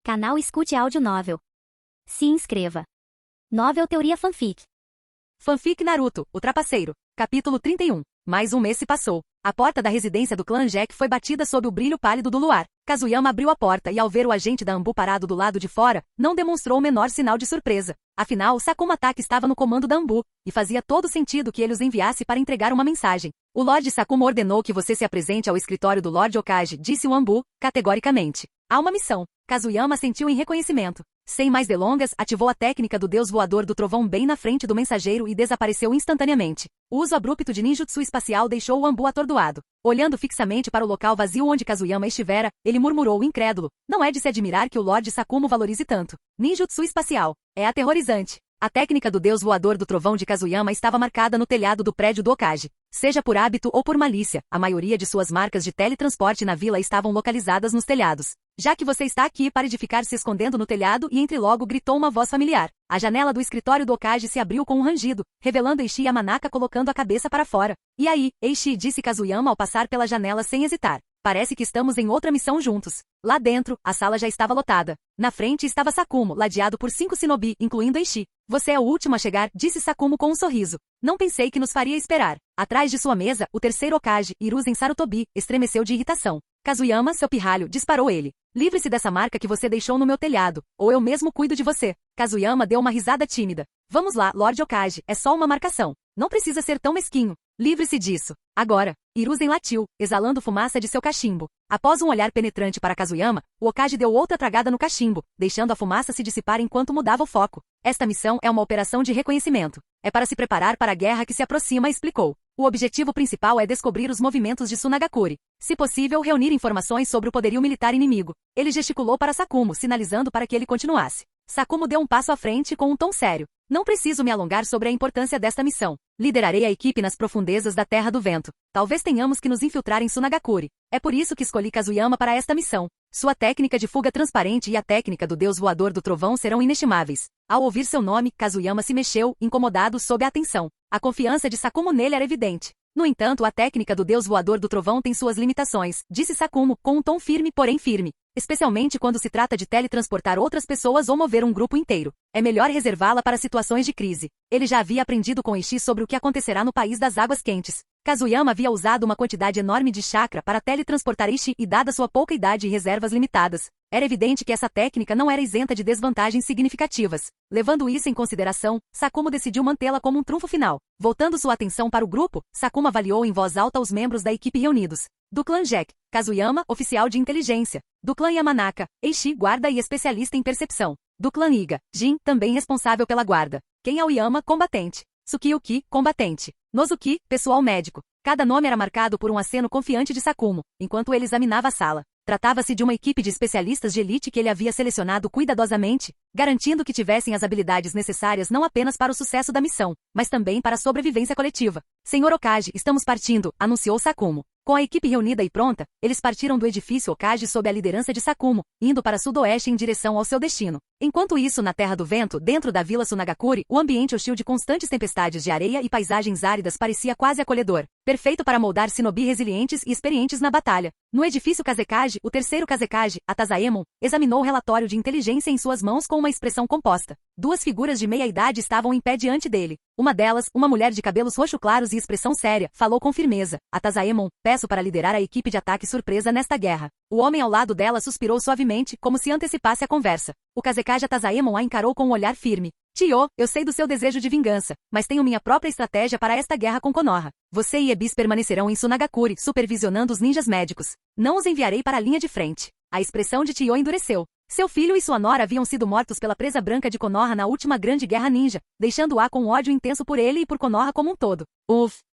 Canal Escute Áudio Novel. Se inscreva. Novel Teoria Fanfic. Fanfic Naruto, o Trapaceiro. Capítulo 31. Mais um mês se passou. A porta da residência do clã Jack foi batida sob o brilho pálido do luar. Kazuyama abriu a porta e ao ver o agente da Anbu parado do lado de fora, não demonstrou o menor sinal de surpresa. Afinal, Sakuma Taki estava no comando da Anbu, e fazia todo sentido que ele os enviasse para entregar uma mensagem. O Lord Sakuma ordenou que você se apresente ao escritório do Lord Okage, disse o Anbu, categoricamente. Há uma missão. Kazuyama sentiu em reconhecimento. Sem mais delongas, ativou a técnica do deus voador do trovão bem na frente do mensageiro e desapareceu instantaneamente. O uso abrupto de ninjutsu espacial deixou o Anbu atordoado. Olhando fixamente para o local vazio onde Kazuyama estivera, ele murmurou incrédulo. Não é de se admirar que o Lord Sakuma valorize tanto. Ninjutsu espacial. É aterrorizante. A técnica do deus voador do trovão de Kazuyama estava marcada no telhado do prédio do Okage. Seja por hábito ou por malícia, a maioria de suas marcas de teletransporte na vila estavam localizadas nos telhados. Já que você está aqui, pare de ficar se escondendo no telhado e entre logo, gritou uma voz familiar. A janela do escritório do Okage se abriu com um rangido, revelando Eishi Yamanaka colocando a cabeça para fora. E aí, Eishi, disse Kazuyama ao passar pela janela sem hesitar. Parece que estamos em outra missão juntos. Lá dentro, a sala já estava lotada. Na frente estava Sakumo, ladeado por 5 shinobi, incluindo Eishi. Você é o último a chegar, disse Sakumo com um sorriso. Não pensei que nos faria esperar. Atrás de sua mesa, o terceiro Okage, Hiruzen Sarutobi, estremeceu de irritação. Kazuyama, seu pirralho, disparou ele. Livre-se dessa marca que você deixou no meu telhado, ou eu mesmo cuido de você. Kazuyama deu uma risada tímida. Vamos lá, Lord Okage, é só uma marcação. Não precisa ser tão mesquinho. Livre-se disso. Agora. Hiruzen latiu, exalando fumaça de seu cachimbo. Após um olhar penetrante para Kazuyama, o Okage deu outra tragada no cachimbo, deixando a fumaça se dissipar enquanto mudava o foco. Esta missão é uma operação de reconhecimento. É para se preparar para a guerra que se aproxima, explicou. O objetivo principal é descobrir os movimentos de Tsunagakure. Se possível, reunir informações sobre o poderio militar inimigo. Ele gesticulou para Sakumo, sinalizando para que ele continuasse. Sakumo deu um passo à frente com um tom sério. Não preciso me alongar sobre a importância desta missão. Liderarei a equipe nas profundezas da Terra do Vento. Talvez tenhamos que nos infiltrar em Tsunagakure. É por isso que escolhi Kazuyama para esta missão. Sua técnica de fuga transparente e a técnica do deus voador do trovão serão inestimáveis. Ao ouvir seu nome, Kazuyama se mexeu, incomodado sob a atenção. A confiança de Sakumo nele era evidente. No entanto, a técnica do deus voador do trovão tem suas limitações, disse Sakumo, com um tom firme, porém firme. Especialmente quando se trata de teletransportar outras pessoas ou mover um grupo inteiro. É melhor reservá-la para situações de crise. Ele já havia aprendido com Eishi sobre o que acontecerá no país das águas quentes. Kazuyama havia usado uma quantidade enorme de chakra para teletransportar Eishi e dada sua pouca idade e reservas limitadas, era evidente que essa técnica não era isenta de desvantagens significativas. Levando isso em consideração, Sakumo decidiu mantê-la como um trunfo final. Voltando sua atenção para o grupo, Sakumo avaliou em voz alta os membros da equipe reunidos. Do clã Jack, Kazuyama, oficial de inteligência. Do clã Yamanaka, Eishi, guarda e especialista em percepção. Do clã Iga, Jin, também responsável pela guarda. Ken Aoyama, combatente. Tsukiyuki, combatente. Nozuki, pessoal médico. Cada nome era marcado por um aceno confiante de Sakumo, enquanto ele examinava a sala. Tratava-se de uma equipe de especialistas de elite que ele havia selecionado cuidadosamente, garantindo que tivessem as habilidades necessárias não apenas para o sucesso da missão, mas também para a sobrevivência coletiva. Senhor Okage, estamos partindo, anunciou Sakumo. Com a equipe reunida e pronta, eles partiram do edifício Okage sob a liderança de Sakumo, indo para sudoeste em direção ao seu destino. Enquanto isso, na Terra do Vento, dentro da vila Tsunagakure, o ambiente hostil de constantes tempestades de areia e paisagens áridas parecia quase acolhedor, perfeito para moldar shinobi resilientes e experientes na batalha. No edifício Kazekage, o terceiro Kazekage, Atazaemon, examinou o relatório de inteligência em suas mãos com uma expressão composta. Duas figuras de meia-idade estavam em pé diante dele. Uma delas, uma mulher de cabelos roxo claros e expressão séria, falou com firmeza. Atazaemon, peço para liderar a equipe de ataque surpresa nesta guerra. O homem ao lado dela suspirou suavemente, como se antecipasse a conversa. O Kazekage Atazaemon a encarou com um olhar firme. Tio, eu sei do seu desejo de vingança, mas tenho minha própria estratégia para esta guerra com Konoha. Você e Ebis permanecerão em Tsunagakure, supervisionando os ninjas médicos. Não os enviarei para a linha de frente. A expressão de Tio endureceu. Seu filho e sua nora haviam sido mortos pela presa branca de Konoha na última grande guerra ninja, deixando-a com um ódio intenso por ele e por Konoha como um todo.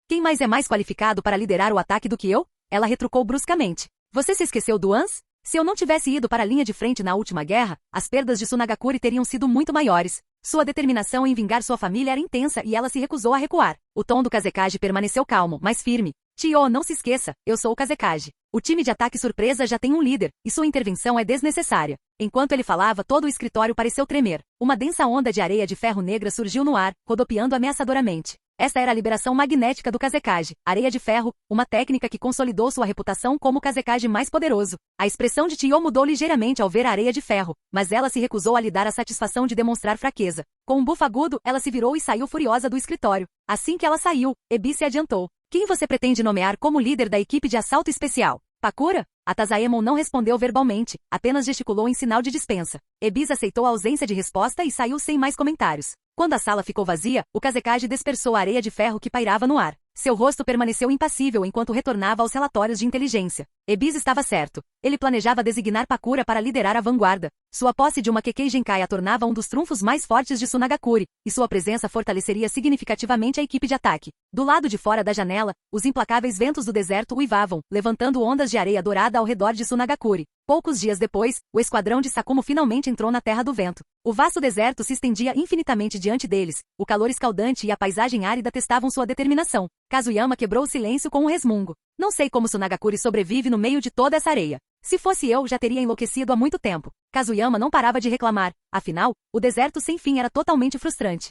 Quem mais é mais qualificado para liderar o ataque do que eu? Ela retrucou bruscamente. Você se esqueceu do Ans? Se eu não tivesse ido para a linha de frente na última guerra, as perdas de Tsunagakure teriam sido muito maiores. Sua determinação em vingar sua família era intensa e ela se recusou a recuar. O tom do Kazekage permaneceu calmo, mas firme. Tio, não se esqueça, eu sou o Kazekage. O time de ataque surpresa já tem um líder, e sua intervenção é desnecessária. Enquanto ele falava, todo o escritório pareceu tremer. Uma densa onda de areia de ferro negra surgiu no ar, rodopiando ameaçadoramente. Esta era a liberação magnética do Kazekage, areia de ferro, uma técnica que consolidou sua reputação como o Kazekage mais poderoso. A expressão de Tio mudou ligeiramente ao ver a areia de ferro, mas ela se recusou a lhe dar a satisfação de demonstrar fraqueza. Com um bufo agudo, ela se virou e saiu furiosa do escritório. Assim que ela saiu, Ebi se adiantou. Quem você pretende nomear como líder da equipe de assalto especial? Pakura? Atazaemon não respondeu verbalmente, apenas gesticulou em sinal de dispensa. Ebis aceitou a ausência de resposta e saiu sem mais comentários. Quando a sala ficou vazia, o Kazekage dispersou a areia de ferro que pairava no ar. Seu rosto permaneceu impassível enquanto retornava aos relatórios de inteligência. Ebis estava certo. Ele planejava designar Pakura para liderar a vanguarda. Sua posse de uma Kekkei Genkai a tornava um dos trunfos mais fortes de Sunagakure, e sua presença fortaleceria significativamente a equipe de ataque. Do lado de fora da janela, os implacáveis ventos do deserto uivavam, levantando ondas de areia dourada ao redor de Sunagakure. Poucos dias depois, o esquadrão de Sakumo finalmente entrou na Terra do Vento. O vasto deserto se estendia infinitamente diante deles, o calor escaldante e a paisagem árida testavam sua determinação. Kazuyama quebrou o silêncio com um resmungo. Não sei como Sunagakure sobrevive no meio de toda essa areia. Se fosse eu, já teria enlouquecido há muito tempo. Kazuyama não parava de reclamar. Afinal, o deserto sem fim era totalmente frustrante.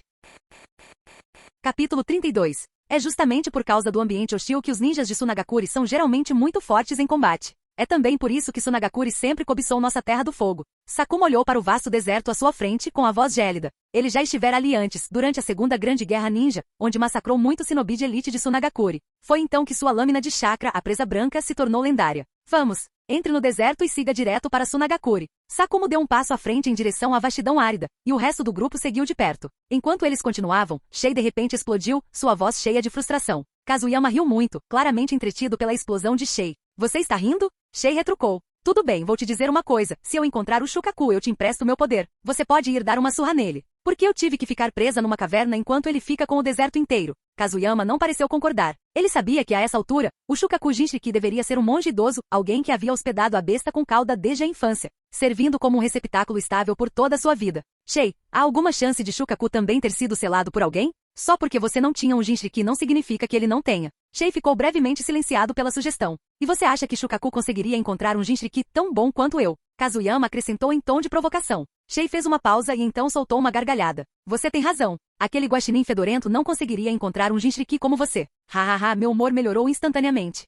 Capítulo 32. É justamente por causa do ambiente hostil que os ninjas de Sunagakure são geralmente muito fortes em combate. É também por isso que Sunagakure sempre cobiçou nossa Terra do Fogo. Sakumo olhou para o vasto deserto à sua frente com a voz gélida. Ele já estivera ali antes, durante a Segunda Grande Guerra Ninja, onde massacrou muito shinobi de elite de Sunagakure. Foi então que sua lâmina de chakra, a presa branca, se tornou lendária. Vamos! Entre no deserto e siga direto para Sunagakure. Sakumo deu um passo à frente em direção à vastidão árida, e o resto do grupo seguiu de perto. Enquanto eles continuavam, Shei de repente explodiu, sua voz cheia de frustração. Kazuyama riu muito, claramente entretido pela explosão de Shei. Você está rindo? Shei retrucou. Tudo bem, vou te dizer uma coisa. Se eu encontrar o Shukaku, eu te empresto meu poder. Você pode ir dar uma surra nele. Por que eu tive que ficar presa numa caverna enquanto ele fica com o deserto inteiro? Kazuyama não pareceu concordar. Ele sabia que a essa altura, o Shukaku Jinchuriki deveria ser um monge idoso, alguém que havia hospedado a besta com cauda desde a infância, servindo como um receptáculo estável por toda a sua vida. Shei, há alguma chance de Shukaku também ter sido selado por alguém? Só porque você não tinha um Jinchuriki não significa que ele não tenha. Shei ficou brevemente silenciado pela sugestão. E você acha que Shukaku conseguiria encontrar um Jinchuriki tão bom quanto eu? Kazuyama acrescentou em tom de provocação. Shei fez uma pausa e então soltou uma gargalhada. Você tem razão. Aquele guaxinim fedorento não conseguiria encontrar um Jinchuriki como você. Hahaha, meu humor melhorou instantaneamente.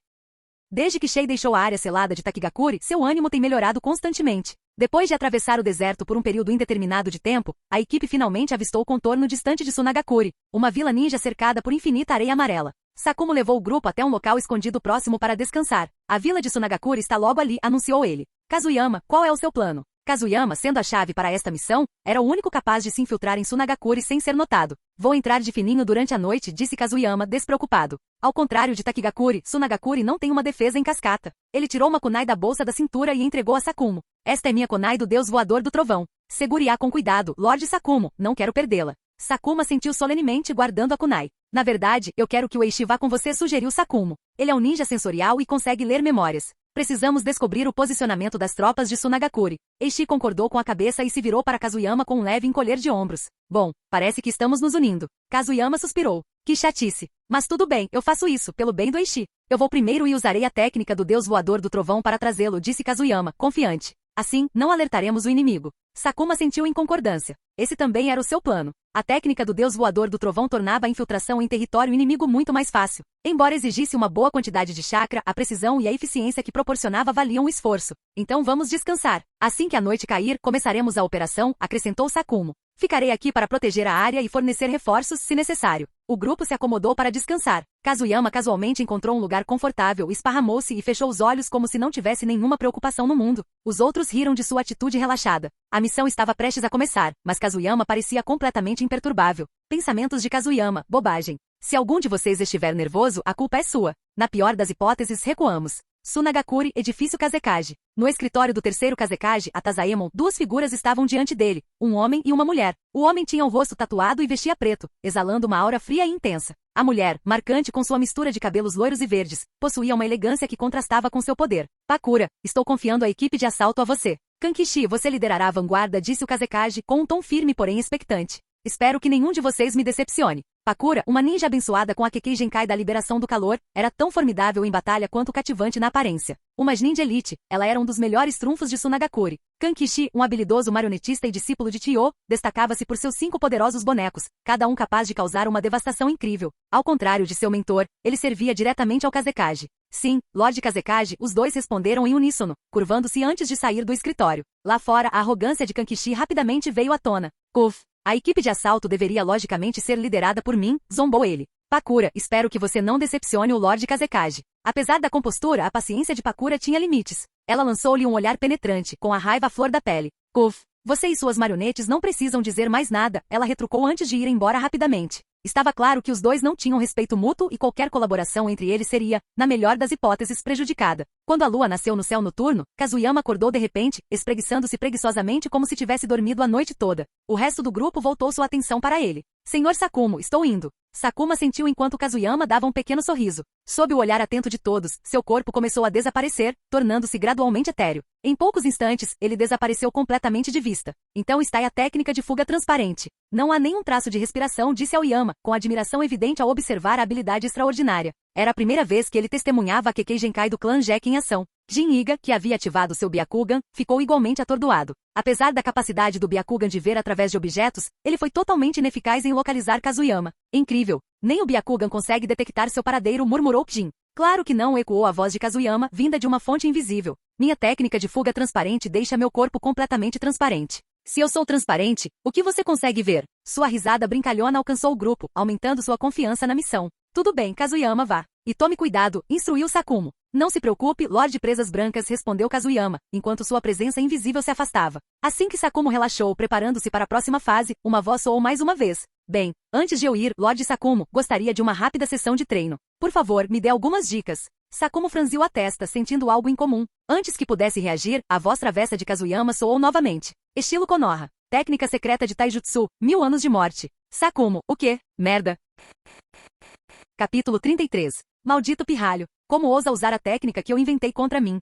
Desde que Shei deixou a área selada de Takigakure, seu ânimo tem melhorado constantemente. Depois de atravessar o deserto por um período indeterminado de tempo, a equipe finalmente avistou o contorno distante de Sunagakure, uma vila ninja cercada por infinita areia amarela. Sakumo levou o grupo até um local escondido próximo para descansar. A vila de Sunagakure está logo ali, anunciou ele. Kazuyama, qual é o seu plano? Kazuyama, sendo a chave para esta missão, era o único capaz de se infiltrar em Sunagakure sem ser notado. Vou entrar de fininho durante a noite, disse Kazuyama, despreocupado. Ao contrário de Takigakure, Sunagakure não tem uma defesa em cascata. Ele tirou uma kunai da bolsa da cintura e entregou a Sakumo. Esta é minha kunai do deus voador do trovão. Segure-a com cuidado, Lorde Sakumo, não quero perdê-la. Sakumo sentiu solenemente guardando a kunai. Na verdade, eu quero que o Eishi vá com você, sugeriu Sakumo. Ele é um ninja sensorial e consegue ler memórias. Precisamos descobrir o posicionamento das tropas de Sunagakure. Eishi concordou com a cabeça e se virou para Kazuyama com um leve encolher de ombros. Bom, parece que estamos nos unindo. Kazuyama suspirou. Que chatice. Mas tudo bem, eu faço isso, pelo bem do Eishi. Eu vou primeiro e usarei a técnica do deus voador do trovão para trazê-lo, disse Kazuyama, confiante. Assim, não alertaremos o inimigo. Sakuma sentiu em concordância. Esse também era o seu plano. A técnica do deus voador do trovão tornava a infiltração em território inimigo muito mais fácil. Embora exigisse uma boa quantidade de chakra, a precisão e a eficiência que proporcionava valiam o esforço. Então vamos descansar. Assim que a noite cair, começaremos a operação, acrescentou Sakumo. Ficarei aqui para proteger a área e fornecer reforços se necessário. O grupo se acomodou para descansar. Kazuyama casualmente encontrou um lugar confortável, esparramou-se e fechou os olhos como se não tivesse nenhuma preocupação no mundo. Os outros riram de sua atitude relaxada. A missão estava prestes a começar, mas Kazuyama parecia completamente imperturbável. Pensamentos de Kazuyama, bobagem. Se algum de vocês estiver nervoso, a culpa é sua. Na pior das hipóteses, recuamos. Sunagakure, edifício Kazekage. No escritório do terceiro Kazekage, Atazaemon, duas figuras estavam diante dele, um homem e uma mulher. O homem tinha o rosto tatuado e vestia preto, exalando uma aura fria e intensa. A mulher, marcante com sua mistura de cabelos loiros e verdes, possuía uma elegância que contrastava com seu poder. Pakura, estou confiando a equipe de assalto a você. Kankishi, você liderará a vanguarda, disse o Kazekage com um tom firme porém expectante. Espero que nenhum de vocês me decepcione. Pakura, uma ninja abençoada com a Kekkei Genkai da liberação do calor, era tão formidável em batalha quanto cativante na aparência. Uma ninja elite, ela era um dos melhores trunfos de Sunagakure. Kankishi, um habilidoso marionetista e discípulo de Chiyo, destacava-se por seus 5 poderosos bonecos, cada um capaz de causar uma devastação incrível. Ao contrário de seu mentor, ele servia diretamente ao Kazekage. Sim, Lord Kazekage, os dois responderam em uníssono, curvando-se antes de sair do escritório. Lá fora, a arrogância de Kankishi rapidamente veio à tona. A equipe de assalto deveria logicamente ser liderada por mim, zombou ele. Pakura, espero que você não decepcione o Lord Kazekage. Apesar da compostura, a paciência de Pakura tinha limites. Ela lançou-lhe um olhar penetrante, com a raiva à flor da pele. Você e suas marionetes não precisam dizer mais nada, ela retrucou antes de ir embora rapidamente. Estava claro que os dois não tinham respeito mútuo e qualquer colaboração entre eles seria, na melhor das hipóteses, prejudicada. Quando a lua nasceu no céu noturno, Kazuyama acordou de repente, espreguiçando-se preguiçosamente como se tivesse dormido a noite toda. O resto do grupo voltou sua atenção para ele. Senhor Sakumo, estou indo. Sakuma sentiu enquanto Kazuyama dava um pequeno sorriso. Sob o olhar atento de todos, seu corpo começou a desaparecer, tornando-se gradualmente etéreo. Em poucos instantes, ele desapareceu completamente de vista. Então está aí a técnica de fuga transparente. Não há nenhum traço de respiração, disse Aoyama, com admiração evidente ao observar a habilidade extraordinária. Era a primeira vez que ele testemunhava a Kekkei Genkai do clã Jack em ação. Jin Iga, que havia ativado seu Byakugan, ficou igualmente atordoado. Apesar da capacidade do Byakugan de ver através de objetos, ele foi totalmente ineficaz em localizar Kazuyama. Incrível! Nem o Byakugan consegue detectar seu paradeiro, murmurou Jin. Claro que não, ecoou a voz de Kazuyama, vinda de uma fonte invisível. Minha técnica de fuga transparente deixa meu corpo completamente transparente. Se eu sou transparente, o que você consegue ver? Sua risada brincalhona alcançou o grupo, aumentando sua confiança na missão. Tudo bem, Kazuyama, vá. E tome cuidado, instruiu Sakumo. Não se preocupe, Lorde Presas Brancas, respondeu Kazuyama, enquanto sua presença invisível se afastava. Assim que Sakumo relaxou, preparando-se para a próxima fase, uma voz soou mais uma vez. Bem, antes de eu ir, Lorde Sakumo, gostaria de uma rápida sessão de treino. Por favor, me dê algumas dicas. Sakumo franziu a testa, sentindo algo incomum. Antes que pudesse reagir, a voz travessa de Kazuyama soou novamente. Estilo Konoha. Técnica secreta de Taijutsu, 1000 anos de morte. Sakumo, o quê? Merda. Capítulo 33. Maldito pirralho. Como ousa usar a técnica que eu inventei contra mim?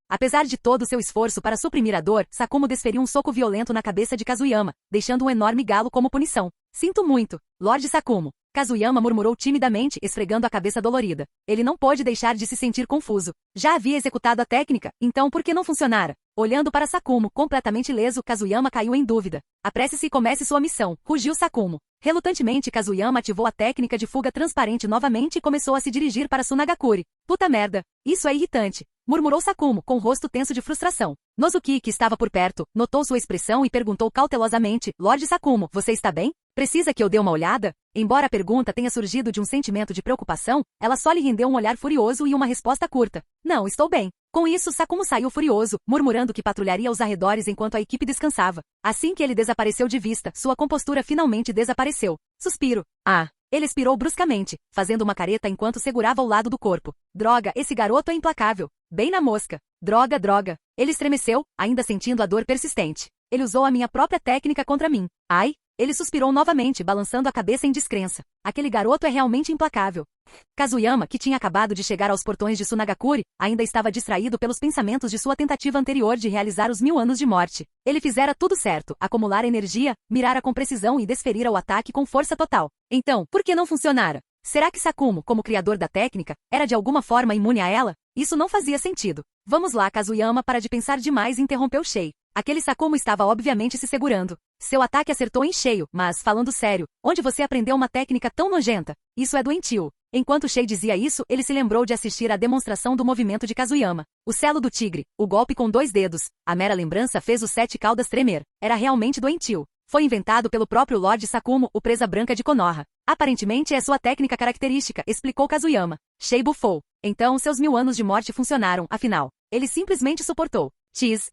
Apesar de todo o seu esforço para suprimir a dor, Sakumo desferiu um soco violento na cabeça de Kazuyama, deixando um enorme galo como punição. Sinto muito, Lorde Sakumo. Kazuyama murmurou timidamente, esfregando a cabeça dolorida. Ele não pôde deixar de se sentir confuso. Já havia executado a técnica, então por que não funcionara? Olhando para Sakumo, completamente ileso, Kazuyama caiu em dúvida. Apresse-se e comece sua missão, rugiu Sakumo. Relutantemente, Kazuyama ativou a técnica de fuga transparente novamente e começou a se dirigir para Sunagakure. Puta merda, isso é irritante, murmurou Sakumo, com o rosto tenso de frustração. Nozuki, que estava por perto, notou sua expressão e perguntou cautelosamente, Lorde Sakumo, você está bem? Precisa que eu dê uma olhada? Embora a pergunta tenha surgido de um sentimento de preocupação, ela só lhe rendeu um olhar furioso e uma resposta curta. Não, estou bem. Com isso, Sakumo saiu furioso, murmurando que patrulharia os arredores enquanto a equipe descansava. Assim que ele desapareceu de vista, sua compostura finalmente desapareceu. Suspiro. Ele expirou bruscamente, fazendo uma careta enquanto segurava o lado do corpo. Droga, esse garoto é implacável. Bem na mosca. Droga, droga. Ele estremeceu, ainda sentindo a dor persistente. Ele usou a minha própria técnica contra mim. Ai! Ele suspirou novamente, balançando a cabeça em descrença. Aquele garoto é realmente implacável. Kazuyama, que tinha acabado de chegar aos portões de Sunagakure, ainda estava distraído pelos pensamentos de sua tentativa anterior de realizar os 1000 anos de morte. Ele fizera tudo certo, acumular energia, mirara com precisão e desferira o ataque com força total. Então, por que não funcionara? Será que Sakumo, como criador da técnica, era de alguma forma imune a ela? Isso não fazia sentido. Vamos lá, Kazuyama, para de pensar demais, interrompeu Shei. Aquele Sakumo estava obviamente se segurando. Seu ataque acertou em cheio, mas, falando sério, onde você aprendeu uma técnica tão nojenta? Isso é doentio. Enquanto Shei dizia isso, ele se lembrou de assistir à demonstração do movimento de Kazuyama. O selo do tigre, o golpe com 2 dedos. A mera lembrança fez os 7 caudas tremer. Era realmente doentio. Foi inventado pelo próprio Lord Sakumo, o presa branca de Konoha. Aparentemente é sua técnica característica, explicou Kazuyama. Shei bufou. Então seus 1000 anos de morte funcionaram, afinal. Ele simplesmente suportou. Tis.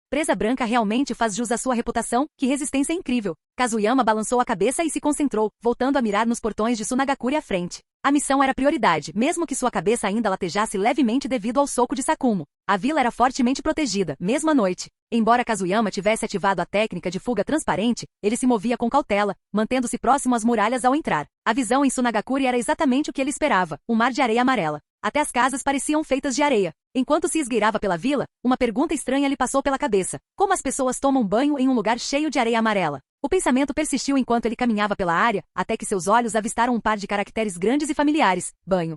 Presa branca realmente faz jus à sua reputação, que resistência incrível. Kazuyama balançou a cabeça e se concentrou, voltando a mirar nos portões de Sunagakure à frente. A missão era prioridade, mesmo que sua cabeça ainda latejasse levemente devido ao soco de Sakumo. A vila era fortemente protegida, mesmo à noite. Embora Kazuyama tivesse ativado a técnica de fuga transparente, ele se movia com cautela, mantendo-se próximo às muralhas ao entrar. A visão em Sunagakure era exatamente o que ele esperava, um mar de areia amarela. Até as casas pareciam feitas de areia. Enquanto se esgueirava pela vila, uma pergunta estranha lhe passou pela cabeça. Como as pessoas tomam banho em um lugar cheio de areia amarela? O pensamento persistiu enquanto ele caminhava pela área, até que seus olhos avistaram um par de caracteres grandes e familiares. Banho.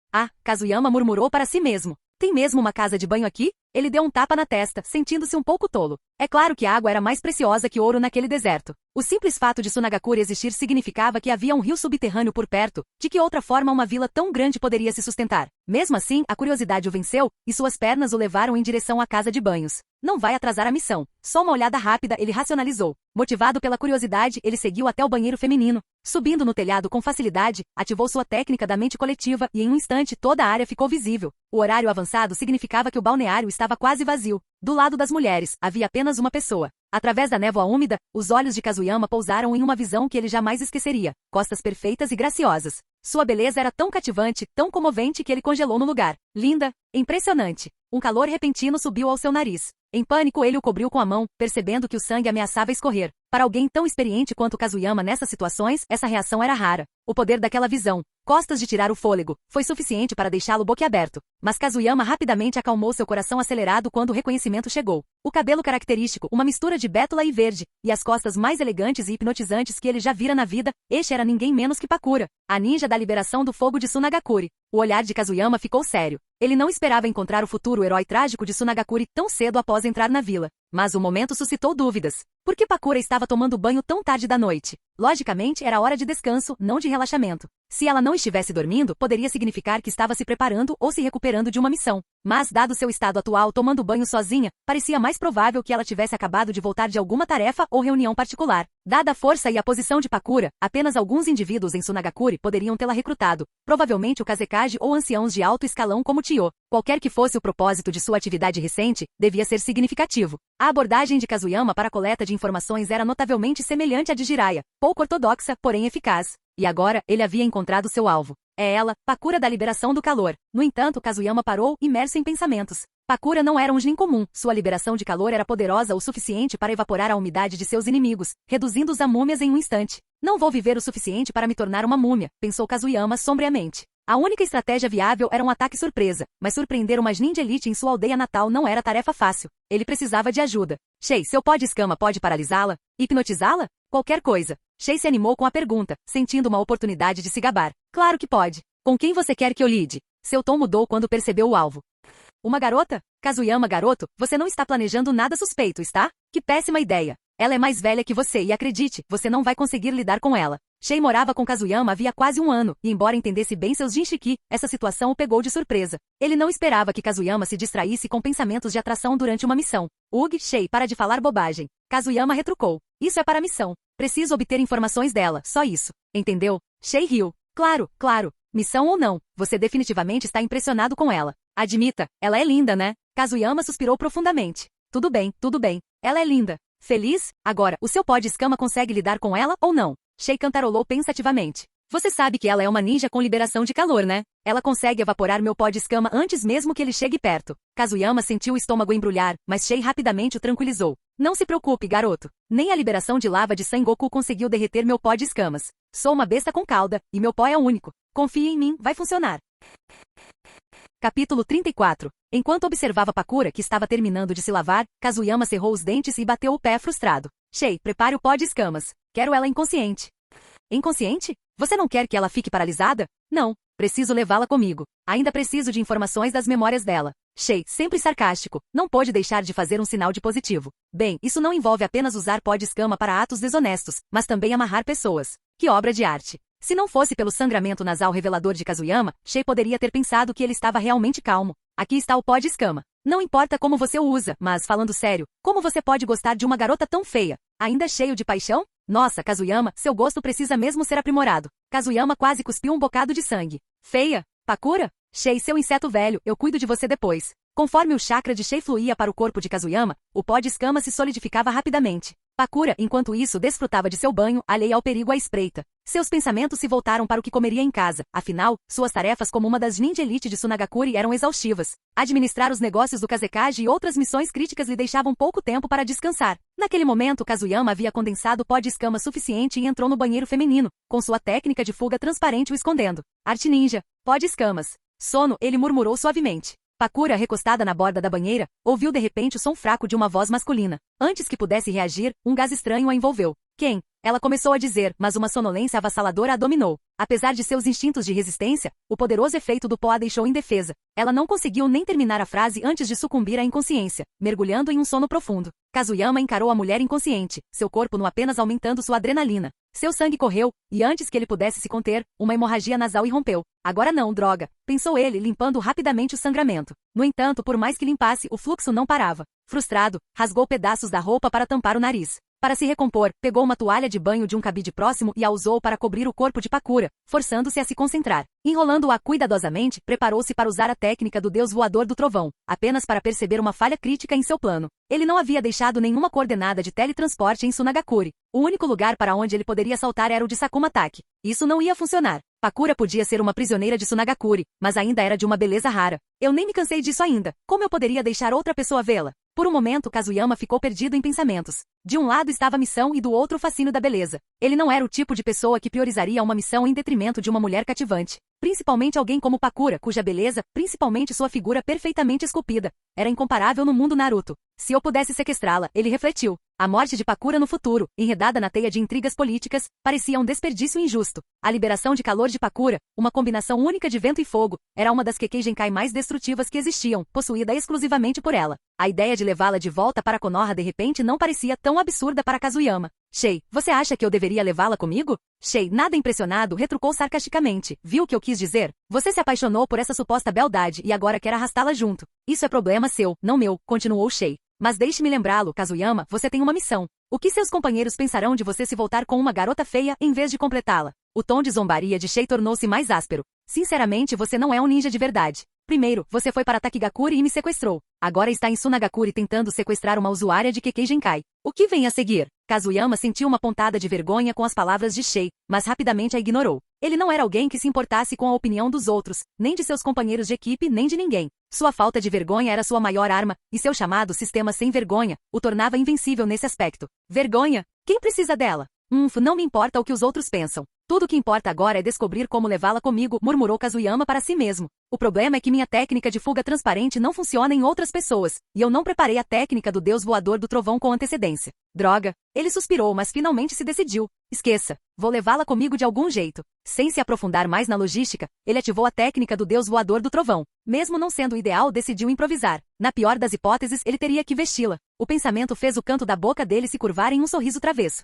Ah, Kazuyama murmurou para si mesmo. Tem mesmo uma casa de banho aqui? Ele deu um tapa na testa, sentindo-se um pouco tolo. É claro que a água era mais preciosa que ouro naquele deserto. O simples fato de Sunagakure existir significava que havia um rio subterrâneo por perto, de que outra forma uma vila tão grande poderia se sustentar. Mesmo assim, a curiosidade o venceu, e suas pernas o levaram em direção à casa de banhos. Não vai atrasar a missão. Só uma olhada rápida, ele racionalizou. Motivado pela curiosidade, ele seguiu até o banheiro feminino. Subindo no telhado com facilidade, ativou sua técnica da mente coletiva e em um instante toda a área ficou visível. O horário avançado significava que o balneário estava quase vazio. Do lado das mulheres, havia apenas uma pessoa. Através da névoa úmida, os olhos de Kazuyama pousaram em uma visão que ele jamais esqueceria. Costas perfeitas e graciosas. Sua beleza era tão cativante, tão comovente que ele congelou no lugar. Linda, impressionante. Um calor repentino subiu ao seu nariz. Em pânico, ele o cobriu com a mão, percebendo que o sangue ameaçava escorrer. Para alguém tão experiente quanto Kazuyama nessas situações, essa reação era rara. O poder daquela visão, costas de tirar o fôlego, foi suficiente para deixá-lo boquiaberto. Mas Kazuyama rapidamente acalmou seu coração acelerado quando o reconhecimento chegou. O cabelo característico, uma mistura de bétula e verde, e as costas mais elegantes e hipnotizantes que ele já vira na vida, este era ninguém menos que Pakura, a ninja da liberação do fogo de Sunagakure. O olhar de Kazuyama ficou sério. Ele não esperava encontrar o futuro herói trágico de Sunagakure tão cedo após entrar na vila. Mas o momento suscitou dúvidas. Por que Pakura estava tomando banho tão tarde da noite? Logicamente, era hora de descanso, não de relaxamento. Se ela não estivesse dormindo, poderia significar que estava se preparando ou se recuperando de uma missão. Mas, dado seu estado atual tomando banho sozinha, parecia mais provável que ela tivesse acabado de voltar de alguma tarefa ou reunião particular. Dada a força e a posição de Pakura, apenas alguns indivíduos em Sunagakure poderiam tê-la recrutado. Provavelmente o Kazekage ou anciãos de alto escalão como Tio. Qualquer que fosse o propósito de sua atividade recente, devia ser significativo. A abordagem de Kazuyama para a coleta de informações era notavelmente semelhante à de Jiraiya, pouco ortodoxa, porém eficaz. E agora, ele havia encontrado seu alvo. É ela, Pakura da liberação do calor. No entanto, Kazuyama parou, imerso em pensamentos. Pakura não era um Jin comum, sua liberação de calor era poderosa o suficiente para evaporar a umidade de seus inimigos, reduzindo-os a múmias em um instante. Não vou viver o suficiente para me tornar uma múmia, pensou Kazuyama sombriamente. A única estratégia viável era um ataque surpresa, mas surpreender uma ninja elite em sua aldeia natal não era tarefa fácil. Ele precisava de ajuda. Shei, seu pó de escama pode paralisá-la? Hipnotizá-la? Qualquer coisa. Shei se animou com a pergunta, sentindo uma oportunidade de se gabar. Claro que pode. Com quem você quer que eu lide? Seu tom mudou quando percebeu o alvo. Uma garota? Kazuyama, garoto, você não está planejando nada suspeito, está? Que péssima ideia. Ela é mais velha que você e acredite, você não vai conseguir lidar com ela. Shei morava com Kazuyama havia quase um ano, e embora entendesse bem seus Jinchiki, essa situação o pegou de surpresa. Ele não esperava que Kazuyama se distraísse com pensamentos de atração durante uma missão. Shei, para de falar bobagem. Kazuyama retrucou. Isso é para a missão. Preciso obter informações dela, só isso. Entendeu? Shei riu. Claro, claro. Missão ou não, você definitivamente está impressionado com ela. Admita, ela é linda, né? Kazuyama suspirou profundamente. Tudo bem, ela é linda. Feliz? Agora, o seu pó de escama consegue lidar com ela ou não? Shei cantarolou pensativamente. Você sabe que ela é uma ninja com liberação de calor, né? Ela consegue evaporar meu pó de escama antes mesmo que ele chegue perto. Kazuyama sentiu o estômago embrulhar, mas Shei rapidamente o tranquilizou. Não se preocupe, garoto. Nem a liberação de lava de Sengoku conseguiu derreter meu pó de escamas. Sou uma besta com cauda, e meu pó é único. Confie em mim, vai funcionar. Capítulo 34. Enquanto observava Pakura, que estava terminando de se lavar, Kazuyama cerrou os dentes e bateu o pé frustrado. Shei, prepare o pó de escamas. Quero ela inconsciente. Inconsciente? Você não quer que ela fique paralisada? Não. Preciso levá-la comigo. Ainda preciso de informações das memórias dela. Shei, sempre sarcástico, não pôde deixar de fazer um sinal de positivo. Bem, isso não envolve apenas usar pó de escama para atos desonestos, mas também amarrar pessoas. Que obra de arte. Se não fosse pelo sangramento nasal revelador de Kazuyama, Shei poderia ter pensado que ele estava realmente calmo. Aqui está o pó de escama. Não importa como você o usa, mas falando sério, como você pode gostar de uma garota tão feia? Ainda cheio de paixão? Nossa, Kazuyama, seu gosto precisa mesmo ser aprimorado. Kazuyama quase cuspiu um bocado de sangue. Feia? Pakura? Shei, seu inseto velho, eu cuido de você depois. Conforme o chakra de Shei fluía para o corpo de Kazuyama, o pó de escama se solidificava rapidamente. Pakura, enquanto isso, desfrutava de seu banho, alheio ao perigo à espreita. Seus pensamentos se voltaram para o que comeria em casa, afinal, suas tarefas como uma das ninja elite de Sunagakure eram exaustivas. Administrar os negócios do Kazekage e outras missões críticas lhe deixavam pouco tempo para descansar. Naquele momento, Kazuyama havia condensado pó de escama suficiente e entrou no banheiro feminino, com sua técnica de fuga transparente o escondendo. Arte ninja, pó de escamas. Sono, ele murmurou suavemente. Pakura, recostada na borda da banheira, ouviu de repente o som fraco de uma voz masculina. Antes que pudesse reagir, um gás estranho a envolveu. Quem? Ela começou a dizer, mas uma sonolência avassaladora a dominou. Apesar de seus instintos de resistência, o poderoso efeito do pó a deixou indefesa. Ela não conseguiu nem terminar a frase antes de sucumbir à inconsciência, mergulhando em um sono profundo. Kazuyama encarou a mulher inconsciente, seu corpo não apenas aumentando sua adrenalina. Seu sangue correu, e antes que ele pudesse se conter, uma hemorragia nasal irrompeu. Agora não, droga, pensou ele, limpando rapidamente o sangramento. No entanto, por mais que limpasse, o fluxo não parava. Frustrado, rasgou pedaços da roupa para tampar o nariz. Para se recompor, pegou uma toalha de banho de um cabide próximo e a usou para cobrir o corpo de Pakura, forçando-se a se concentrar. Enrolando-a cuidadosamente, preparou-se para usar a técnica do deus voador do trovão, apenas para perceber uma falha crítica em seu plano. Ele não havia deixado nenhuma coordenada de teletransporte em Sunagakure. O único lugar para onde ele poderia saltar era o de Sakuma Taki. Isso não ia funcionar. Pakura podia ser uma prisioneira de Sunagakure, mas ainda era de uma beleza rara. Eu nem me cansei disso ainda. Como eu poderia deixar outra pessoa vê-la? Por um momento, Kazuyama ficou perdido em pensamentos. De um lado estava a missão e do outro o fascínio da beleza. Ele não era o tipo de pessoa que priorizaria uma missão em detrimento de uma mulher cativante. Principalmente alguém como Pakura, cuja beleza, principalmente sua figura perfeitamente esculpida, era incomparável no mundo Naruto. Se eu pudesse sequestrá-la, ele refletiu. A morte de Pakura no futuro, enredada na teia de intrigas políticas, parecia um desperdício injusto. A liberação de calor de Pakura, uma combinação única de vento e fogo, era uma das Kekkei Genkai mais destrutivas que existiam, possuída exclusivamente por ela. A ideia de levá-la de volta para Konoha de repente não parecia tão absurda para Kazuyama. Shei, você acha que eu deveria levá-la comigo? Shei, nada impressionado, retrucou sarcasticamente. Viu o que eu quis dizer? Você se apaixonou por essa suposta beldade e agora quer arrastá-la junto. Isso é problema seu, não meu, continuou Shei. Mas deixe-me lembrá-lo, Kazuyama, você tem uma missão. O que seus companheiros pensarão de você se voltar com uma garota feia em vez de completá-la? O tom de zombaria de Shei tornou-se mais áspero. Sinceramente, você não é um ninja de verdade. Primeiro, você foi para Takigakure e me sequestrou. Agora está em Sunagakure tentando sequestrar uma usuária de Kekkei Genkai. O que vem a seguir? Kazuyama sentiu uma pontada de vergonha com as palavras de Shei, mas rapidamente a ignorou. Ele não era alguém que se importasse com a opinião dos outros, nem de seus companheiros de equipe, nem de ninguém. Sua falta de vergonha era sua maior arma, e seu chamado sistema sem vergonha o tornava invencível nesse aspecto. Vergonha? Quem precisa dela? Não me importa o que os outros pensam. Tudo o que importa agora é descobrir como levá-la comigo, murmurou Kazuyama para si mesmo. O problema é que minha técnica de fuga transparente não funciona em outras pessoas, e eu não preparei a técnica do deus voador do trovão com antecedência. Droga! Ele suspirou, mas finalmente se decidiu. Esqueça. Vou levá-la comigo de algum jeito. Sem se aprofundar mais na logística, ele ativou a técnica do deus voador do trovão. Mesmo não sendo o ideal, decidiu improvisar. Na pior das hipóteses, ele teria que vesti-la. O pensamento fez o canto da boca dele se curvar em um sorriso travesso.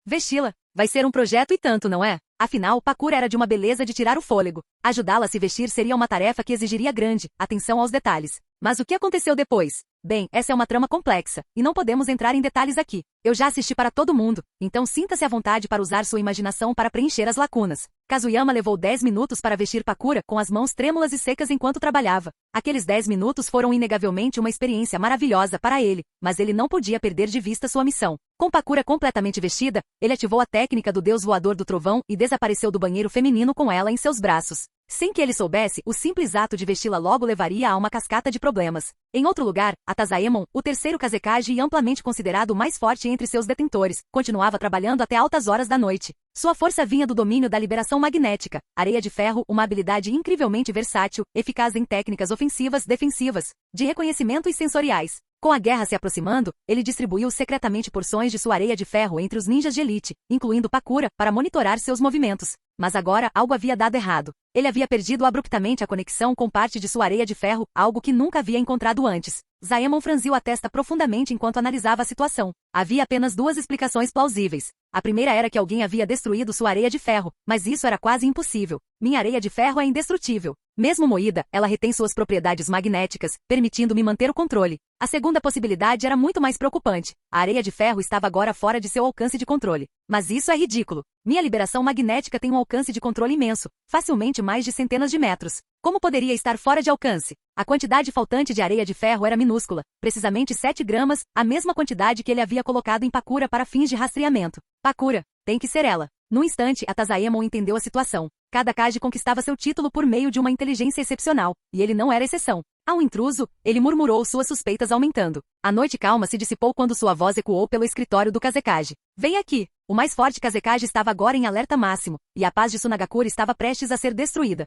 Vesti-la. Vai ser um projeto e tanto, não é? Afinal, Pakura era de uma beleza de tirar o fôlego. Ajudá-la a se vestir seria uma tarefa que exigiria grande atenção aos detalhes. Mas o que aconteceu depois? Bem, essa é uma trama complexa, e não podemos entrar em detalhes aqui. Eu já assisti para todo mundo, então sinta-se à vontade para usar sua imaginação para preencher as lacunas. Kazuyama levou 10 minutos para vestir Pakura com as mãos trêmulas e secas enquanto trabalhava. Aqueles 10 minutos foram inegavelmente uma experiência maravilhosa para ele, mas ele não podia perder de vista sua missão. Com Pakura completamente vestida, ele ativou a técnica do deus voador do trovão e desapareceu do banheiro feminino com ela em seus braços. Sem que ele soubesse, o simples ato de vesti-la logo levaria a uma cascata de problemas. Em outro lugar, Atazaemon, o terceiro Kazekage e amplamente considerado o mais forte entre seus detentores, continuava trabalhando até altas horas da noite. Sua força vinha do domínio da liberação magnética, areia de ferro, uma habilidade incrivelmente versátil, eficaz em técnicas ofensivas, defensivas, de reconhecimento e sensoriais. Com a guerra se aproximando, ele distribuiu secretamente porções de sua areia de ferro entre os ninjas de elite, incluindo Pakura, para monitorar seus movimentos. Mas agora algo havia dado errado. Ele havia perdido abruptamente a conexão com parte de sua areia de ferro, algo que nunca havia encontrado antes. Zaemon franziu a testa profundamente enquanto analisava a situação. Havia apenas duas explicações plausíveis. A primeira era que alguém havia destruído sua areia de ferro, mas isso era quase impossível. Minha areia de ferro é indestrutível. Mesmo moída, ela retém suas propriedades magnéticas, permitindo-me manter o controle. A segunda possibilidade era muito mais preocupante. A areia de ferro estava agora fora de seu alcance de controle. Mas isso é ridículo. Minha liberação magnética tem um alcance de controle imenso, facilmente mais de centenas de metros. Como poderia estar fora de alcance? A quantidade faltante de areia de ferro era minúscula, precisamente 7 gramas, a mesma quantidade que ele havia colocado em Pakura para fins de rastreamento. Pakura, tem que ser ela. Num instante, Atazaemon entendeu a situação. Cada Kage conquistava seu título por meio de uma inteligência excepcional, e ele não era exceção. Ao intruso, ele murmurou, suas suspeitas aumentando. A noite calma se dissipou quando sua voz ecoou pelo escritório do Kazekage. Vem aqui! O mais forte Kazekage estava agora em alerta máximo, e a paz de Sunagakure estava prestes a ser destruída.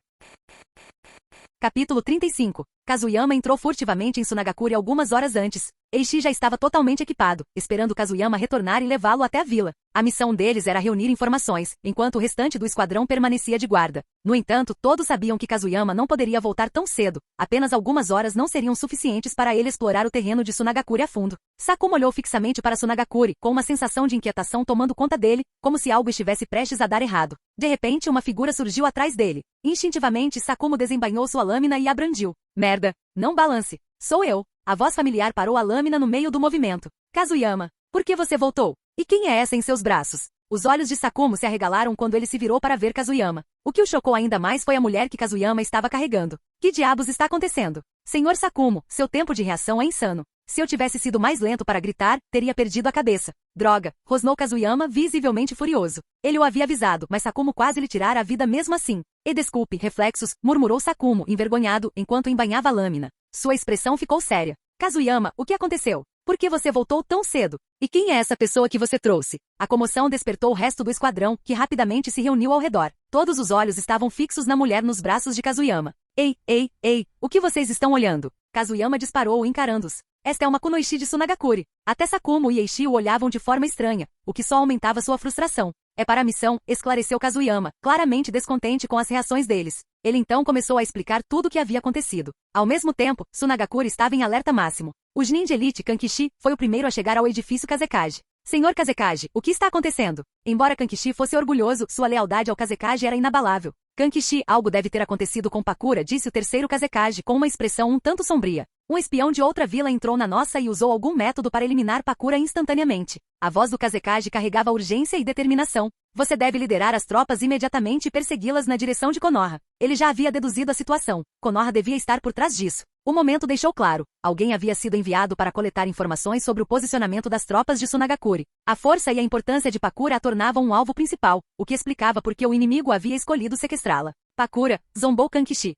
Capítulo 35. Kazuyama entrou furtivamente em Sunagakure algumas horas antes. Eishi já estava totalmente equipado, esperando Kazuyama retornar e levá-lo até a vila. A missão deles era reunir informações, enquanto o restante do esquadrão permanecia de guarda. No entanto, todos sabiam que Kazuyama não poderia voltar tão cedo. Apenas algumas horas não seriam suficientes para ele explorar o terreno de Sunagakure a fundo. Sakumo olhou fixamente para Sunagakure, com uma sensação de inquietação tomando conta dele, como se algo estivesse prestes a dar errado. De repente, uma figura surgiu atrás dele. Instintivamente, Sakumo desembainhou sua lâmina e a brandiu. Merda! Não balance! Sou eu! A voz familiar parou a lâmina no meio do movimento. Kazuyama, por que você voltou? E quem é essa em seus braços? Os olhos de Sakumo se arregalaram quando ele se virou para ver Kazuyama. O que o chocou ainda mais foi a mulher que Kazuyama estava carregando. Que diabos está acontecendo? Senhor Sakumo, seu tempo de reação é insano. Se eu tivesse sido mais lento para gritar, teria perdido a cabeça. Droga, rosnou Kazuyama visivelmente furioso. Ele o havia avisado, mas Sakumo quase lhe tirara a vida mesmo assim. E desculpe, reflexos, murmurou Sakumo, envergonhado, enquanto embainhava a lâmina. Sua expressão ficou séria. Kazuyama, o que aconteceu? Por que você voltou tão cedo? E quem é essa pessoa que você trouxe? A comoção despertou o resto do esquadrão, que rapidamente se reuniu ao redor. Todos os olhos estavam fixos na mulher nos braços de Kazuyama. Ei, o que vocês estão olhando? Kazuyama disparou, encarando-os. Esta é uma kunoichi de Sunagakure. Até Sakumo e Eishi o olhavam de forma estranha, o que só aumentava sua frustração. É para a missão, esclareceu Kazuyama, claramente descontente com as reações deles. Ele então começou a explicar tudo o que havia acontecido. Ao mesmo tempo, Sunagakure estava em alerta máximo. O Genin de Elite Kankishi foi o primeiro a chegar ao edifício Kazekage. Senhor Kazekage, o que está acontecendo? Embora Kankishi fosse orgulhoso, sua lealdade ao Kazekage era inabalável. Kankishi, algo deve ter acontecido com Pakura, disse o terceiro Kazekage com uma expressão um tanto sombria. Um espião de outra vila entrou na nossa e usou algum método para eliminar Pakura instantaneamente. A voz do Kazekage carregava urgência e determinação. Você deve liderar as tropas imediatamente e persegui-las na direção de Konoha. Ele já havia deduzido a situação. Konoha devia estar por trás disso. O momento deixou claro. Alguém havia sido enviado para coletar informações sobre o posicionamento das tropas de Sunagakure. A força e a importância de Pakura a tornavam um alvo principal, o que explicava por que o inimigo havia escolhido sequestrá-la. Pakura, zombou Kankishi.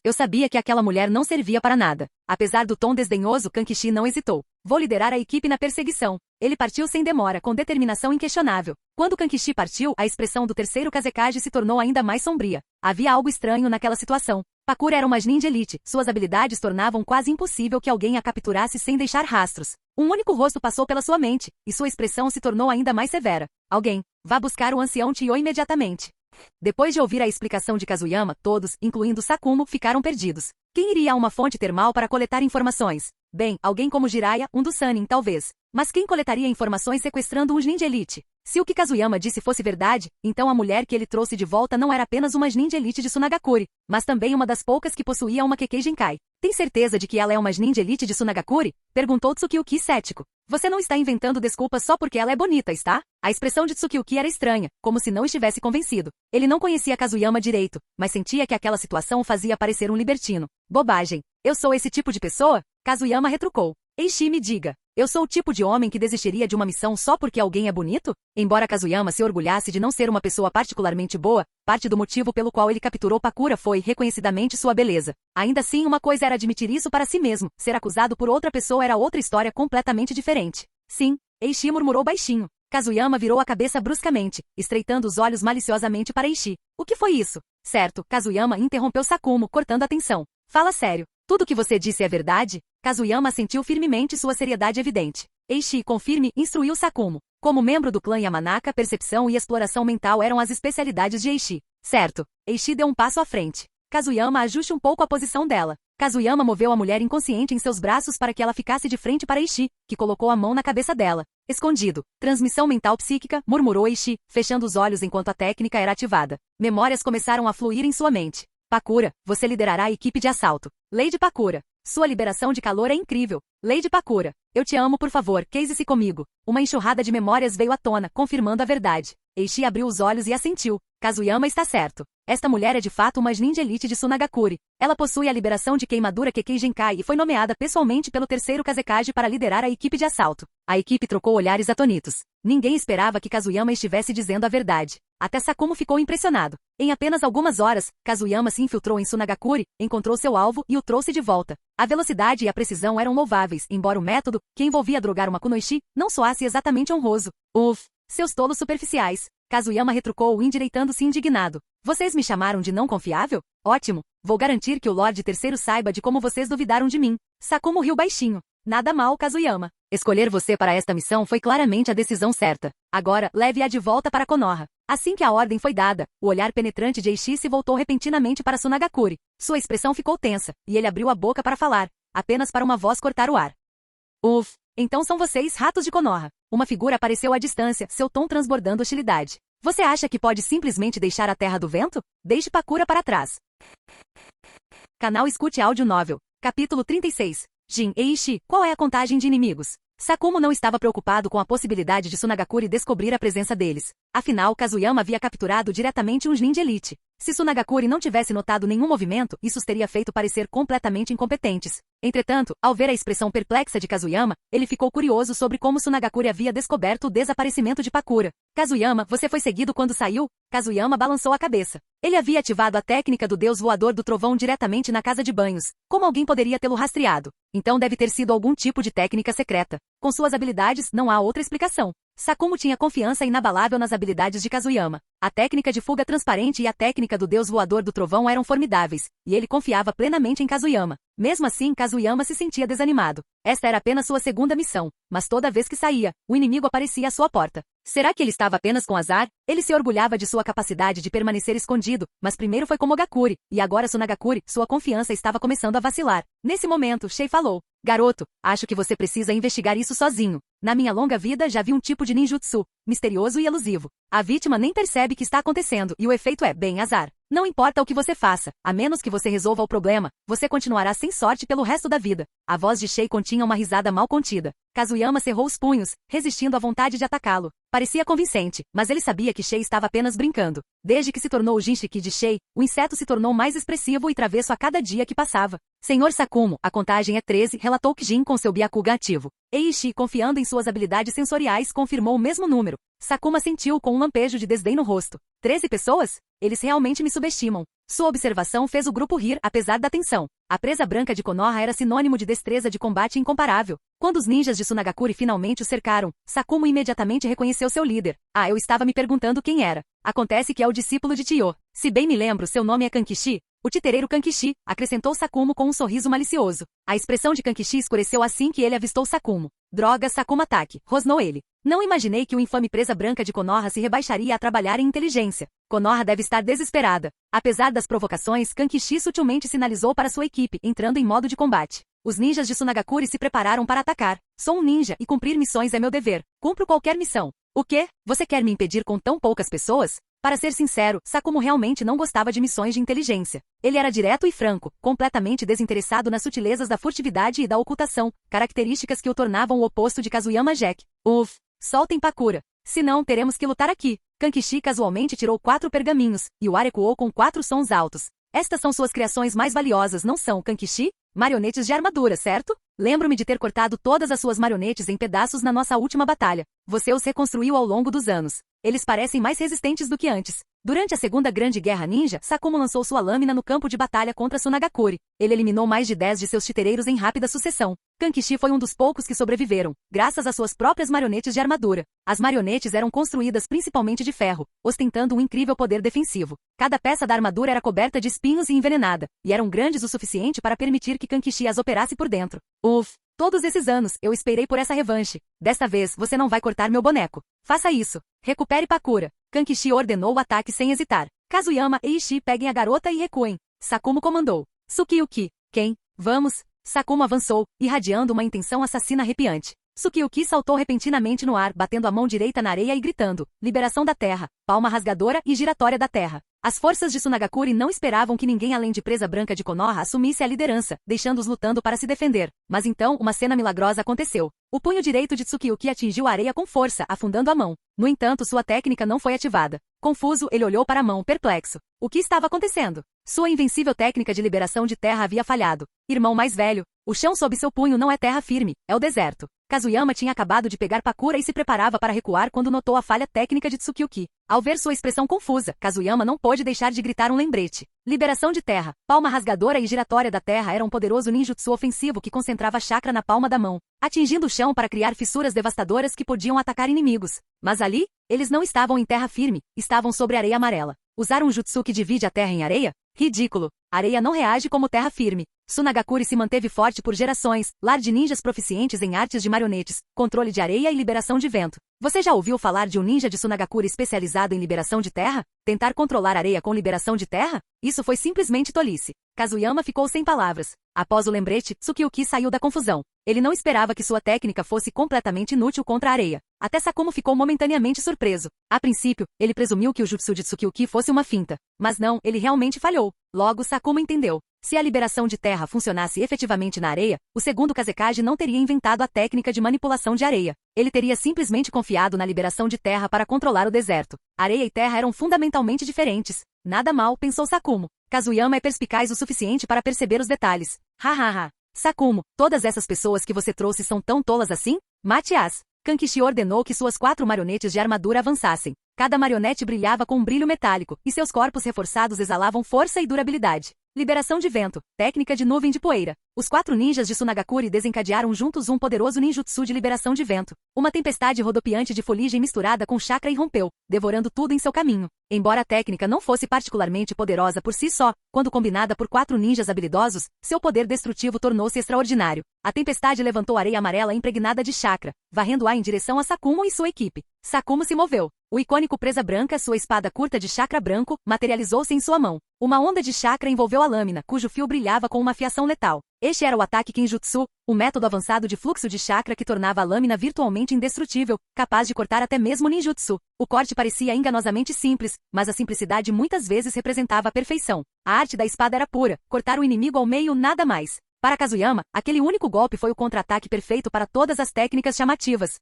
Eu sabia que aquela mulher não servia para nada. Apesar do tom desdenhoso, Kankishi não hesitou. Vou liderar a equipe na perseguição. Ele partiu sem demora, com determinação inquestionável. Quando Kankishi partiu, a expressão do terceiro Kazekage se tornou ainda mais sombria. Havia algo estranho naquela situação. Pakura era uma Genin de elite. Suas habilidades tornavam quase impossível que alguém a capturasse sem deixar rastros. Um único rosto passou pela sua mente, e sua expressão se tornou ainda mais severa. Alguém, vá buscar o ancião Tio imediatamente. Depois de ouvir a explicação de Kazuyama, todos, incluindo Sakumo, ficaram perdidos. Quem iria a uma fonte termal para coletar informações? Bem, alguém como Jiraiya, um dos Sannin, talvez. Mas quem coletaria informações sequestrando um Genin de elite? Se o que Kazuyama disse fosse verdade, então a mulher que ele trouxe de volta não era apenas uma Genin de elite de Sunagakure, mas também uma das poucas que possuía uma Kekkei Genkai. Tem certeza de que ela é uma Genin de elite de Sunagakure? Perguntou Tsukiyuki cético. Você não está inventando desculpas só porque ela é bonita, está? A expressão de Tsukiyuki era estranha, como se não estivesse convencido. Ele não conhecia Kazuyama direito, mas sentia que aquela situação o fazia parecer um libertino. Bobagem. Eu sou esse tipo de pessoa? Kazuyama retrucou. Eishi, me diga. Eu sou o tipo de homem que desistiria de uma missão só porque alguém é bonito? Embora Kazuyama se orgulhasse de não ser uma pessoa particularmente boa, parte do motivo pelo qual ele capturou Pakura foi, reconhecidamente, sua beleza. Ainda assim, uma coisa era admitir isso para si mesmo, ser acusado por outra pessoa era outra história completamente diferente. Sim, Eishi murmurou baixinho. Kazuyama virou a cabeça bruscamente, estreitando os olhos maliciosamente para Eishi. O que foi isso? Certo, Kazuyama interrompeu Sakumo, cortando a atenção. Fala sério. Tudo o que você disse é verdade? Kazuyama sentiu firmemente sua seriedade evidente. Eishi, confirme, instruiu Sakumo. Como membro do clã Yamanaka, percepção e exploração mental eram as especialidades de Eishi. Certo. Eishi deu um passo à frente. Kazuyama, ajuste um pouco a posição dela. Kazuyama moveu a mulher inconsciente em seus braços para que ela ficasse de frente para Eishi, que colocou a mão na cabeça dela. Escondido. Transmissão mental psíquica, murmurou Eishi, fechando os olhos enquanto a técnica era ativada. Memórias começaram a fluir em sua mente. Pakura, você liderará a equipe de assalto. Lady Pakura. Sua liberação de calor é incrível. Lady Pakura. Eu te amo, por favor, case-se comigo. Uma enxurrada de memórias veio à tona, confirmando a verdade. Eishi abriu os olhos e assentiu. Kazuyama está certo. Esta mulher é de fato uma Genin de elite de Sunagakure. Ela possui a liberação de queimadura Kekkei Genkai e foi nomeada pessoalmente pelo terceiro Kazekage para liderar a equipe de assalto. A equipe trocou olhares atonitos. Ninguém esperava que Kazuyama estivesse dizendo a verdade. Até Sakumo ficou impressionado. Em apenas algumas horas, Kazuyama se infiltrou em Sunagakure, encontrou seu alvo e o trouxe de volta. A velocidade e a precisão eram louváveis, embora o método, que envolvia drogar uma kunoichi, não soasse exatamente honroso. Seus tolos superficiais. Kazuyama retrucou, endireitando-se indignado. Vocês me chamaram de não confiável? Ótimo. Vou garantir que o Lorde Terceiro saiba de como vocês duvidaram de mim. Sakumo riu baixinho. Nada mal, Kazuyama. Escolher você para esta missão foi claramente a decisão certa. Agora, leve-a de volta para Konoha. Assim que a ordem foi dada, o olhar penetrante de Eishi se voltou repentinamente para Sunagakure. Sua expressão ficou tensa, e ele abriu a boca para falar, apenas para uma voz cortar o ar. Uf, então são vocês, ratos de Konoha. Uma figura apareceu à distância, seu tom transbordando hostilidade. Você acha que pode simplesmente deixar a Terra do Vento? Deixe Pakura para trás. Canal Escute Áudio Novel. Capítulo 36. Jin e Eishi, qual é a contagem de inimigos? Sakumo não estava preocupado com a possibilidade de Sunagakure descobrir a presença deles. Afinal, Kazuyama havia capturado diretamente uns ninja elite. Se Sunagakure não tivesse notado nenhum movimento, isso os teria feito parecer completamente incompetentes. Entretanto, ao ver a expressão perplexa de Kazuyama, ele ficou curioso sobre como Sunagakure havia descoberto o desaparecimento de Pakura. Kazuyama, você foi seguido quando saiu? Kazuyama balançou a cabeça. Ele havia ativado a técnica do deus voador do trovão diretamente na casa de banhos. Como alguém poderia tê-lo rastreado? Então deve ter sido algum tipo de técnica secreta. Com suas habilidades, não há outra explicação. Sakumo tinha confiança inabalável nas habilidades de Kazuyama. A técnica de fuga transparente e a técnica do deus voador do trovão eram formidáveis, e ele confiava plenamente em Kazuyama. Mesmo assim, Kazuyama se sentia desanimado. Esta era apenas sua segunda missão, mas toda vez que saía, o inimigo aparecia à sua porta. Será que ele estava apenas com azar? Ele se orgulhava de sua capacidade de permanecer escondido, mas primeiro foi com Mogakure, e agora Sunagakure, sua confiança estava começando a vacilar. Nesse momento, Shei falou. Garoto, acho que você precisa investigar isso sozinho. Na minha longa vida já vi um tipo de ninjutsu, misterioso e elusivo. A vítima nem percebe que está acontecendo e o efeito é bem azar. Não importa o que você faça, a menos que você resolva o problema, você continuará sem sorte pelo resto da vida. A voz de Shei continha uma risada mal contida. Kazuyama cerrou os punhos, resistindo à vontade de atacá-lo. Parecia convincente, mas ele sabia que Shei estava apenas brincando. Desde que se tornou o Jinchiki de Shei, o inseto se tornou mais expressivo e travesso a cada dia que passava. Senhor Sakumo, a contagem é 13, relatou Kijin com seu Byakugan ativo. Eishi, confiando em suas habilidades sensoriais, confirmou o mesmo número. Sakuma sentiu com um lampejo de desdém no rosto. 13 pessoas? Eles realmente me subestimam. Sua observação fez o grupo rir, apesar da tensão. A presa branca de Konoha era sinônimo de destreza de combate incomparável. Quando os ninjas de Sunagakure finalmente o cercaram, Sakumo imediatamente reconheceu seu líder. Ah, eu estava me perguntando quem era. Acontece que é o discípulo de Tio. Se bem me lembro, seu nome é Kankishi? O titereiro Kankishi, acrescentou Sakumo com um sorriso malicioso. A expressão de Kankishi escureceu assim que ele avistou Sakumo. Droga, Sakuma Taki, rosnou ele. Não imaginei que o infame presa branca de Konoha se rebaixaria a trabalhar em inteligência. Konoha deve estar desesperada. Apesar das provocações, Kankishi sutilmente sinalizou para sua equipe, entrando em modo de combate. Os ninjas de Sunagakure se prepararam para atacar. Sou um ninja e cumprir missões é meu dever. Cumpro qualquer missão. O quê? Você quer me impedir com tão poucas pessoas? Para ser sincero, Sakumo realmente não gostava de missões de inteligência. Ele era direto e franco, completamente desinteressado nas sutilezas da furtividade e da ocultação, características que o tornavam o oposto de Kazuyama Jack. Soltem Pakura. Senão, teremos que lutar aqui. Kankishi casualmente tirou 4 pergaminhos, e o ar ecoou com 4 sons altos. Estas são suas criações mais valiosas, não são, Kankishi? Marionetes de armadura, certo? Lembro-me de ter cortado todas as suas marionetes em pedaços na nossa última batalha. Você os reconstruiu ao longo dos anos. Eles parecem mais resistentes do que antes. Durante a Segunda Grande Guerra Ninja, Sakumo lançou sua lâmina no campo de batalha contra Sunagakure. Ele eliminou mais de 10 de seus titereiros em rápida sucessão. Kankishi foi um dos poucos que sobreviveram, graças às suas próprias marionetes de armadura. As marionetes eram construídas principalmente de ferro, ostentando um incrível poder defensivo. Cada peça da armadura era coberta de espinhos e envenenada, e eram grandes o suficiente para permitir que Kankishi as operasse por dentro. Todos esses anos, eu esperei por essa revanche. Desta vez, você não vai cortar meu boneco. Faça isso. Recupere Pakura. Kankishi ordenou o ataque sem hesitar. Kazuyama e Eishi peguem a garota e recuem. Sakumo comandou. Tsukiyuki. Quem? Vamos. Sakumo avançou, irradiando uma intenção assassina arrepiante. Tsukiyuki saltou repentinamente no ar, batendo a mão direita na areia e gritando. Liberação da terra. Palma rasgadora e giratória da terra. As forças de Sunagakure não esperavam que ninguém além de presa branca de Konoha assumisse a liderança, deixando-os lutando para se defender. Mas então, uma cena milagrosa aconteceu. O punho direito de Tsukiyuki atingiu a areia com força, afundando a mão. No entanto, sua técnica não foi ativada. Confuso, ele olhou para a mão, perplexo. O que estava acontecendo? Sua invencível técnica de liberação de terra havia falhado. Irmão mais velho, o chão sob seu punho não é terra firme, é o deserto. Kazuyama tinha acabado de pegar Pakura e se preparava para recuar quando notou a falha técnica de Tsukiyuki. Ao ver sua expressão confusa, Kazuyama não pôde deixar de gritar um lembrete. Liberação de terra. Palma rasgadora e giratória da terra era um poderoso ninjutsu ofensivo que concentrava chakra na palma da mão, atingindo o chão para criar fissuras devastadoras que podiam atacar inimigos. Mas ali, eles não estavam em terra firme, estavam sobre areia amarela. Usar um jutsu que divide a terra em areia? Ridículo. Areia não reage como terra firme. Tsunagakure se manteve forte por gerações, lar de ninjas proficientes em artes de marionetes, controle de areia e liberação de vento. Você já ouviu falar de um ninja de Tsunagakure especializado em liberação de terra? Tentar controlar areia com liberação de terra? Isso foi simplesmente tolice. Kazuyama ficou sem palavras. Após o lembrete, Tsukioki saiu da confusão. Ele não esperava que sua técnica fosse completamente inútil contra a areia. Até Sakumo ficou momentaneamente surpreso. A princípio, ele presumiu que o jutsu de Tsukioki fosse uma finta. Mas não, ele realmente falhou. Logo, Sakumo entendeu. Se a liberação de terra funcionasse efetivamente na areia, o segundo Kazekage não teria inventado a técnica de manipulação de areia. Ele teria simplesmente confiado na liberação de terra para controlar o deserto. Areia e terra eram fundamentalmente diferentes. Nada mal, pensou Sakumo. Kazuyama é perspicaz o suficiente para perceber os detalhes. Hahaha. Sakumo, todas essas pessoas que você trouxe são tão tolas assim? Mate-as. Kankishi ordenou que suas 4 marionetes de armadura avançassem. Cada marionete brilhava com um brilho metálico, e seus corpos reforçados exalavam força e durabilidade. Liberação de vento, técnica de nuvem de poeira. Os 4 ninjas de Tsunagakure desencadearam juntos um poderoso ninjutsu de liberação de vento. Uma tempestade rodopiante de fuligem misturada com chakra irrompeu, devorando tudo em seu caminho. Embora a técnica não fosse particularmente poderosa por si só, quando combinada por 4 ninjas habilidosos, seu poder destrutivo tornou-se extraordinário. A tempestade levantou areia amarela impregnada de chakra, varrendo-a em direção a Sakumo e sua equipe. Sakumo se moveu. O icônico presa branca, sua espada curta de chakra branco, materializou-se em sua mão. Uma onda de chakra envolveu a lâmina, cujo fio brilhava com uma fiação letal. Este era o ataque Kenjutsu, o método avançado de fluxo de chakra que tornava a lâmina virtualmente indestrutível, capaz de cortar até mesmo ninjutsu. O corte parecia enganosamente simples, mas a simplicidade muitas vezes representava a perfeição. A arte da espada era pura, cortar o inimigo ao meio, nada mais. Para Kazuyama, aquele único golpe foi o contra-ataque perfeito para todas as técnicas chamativas.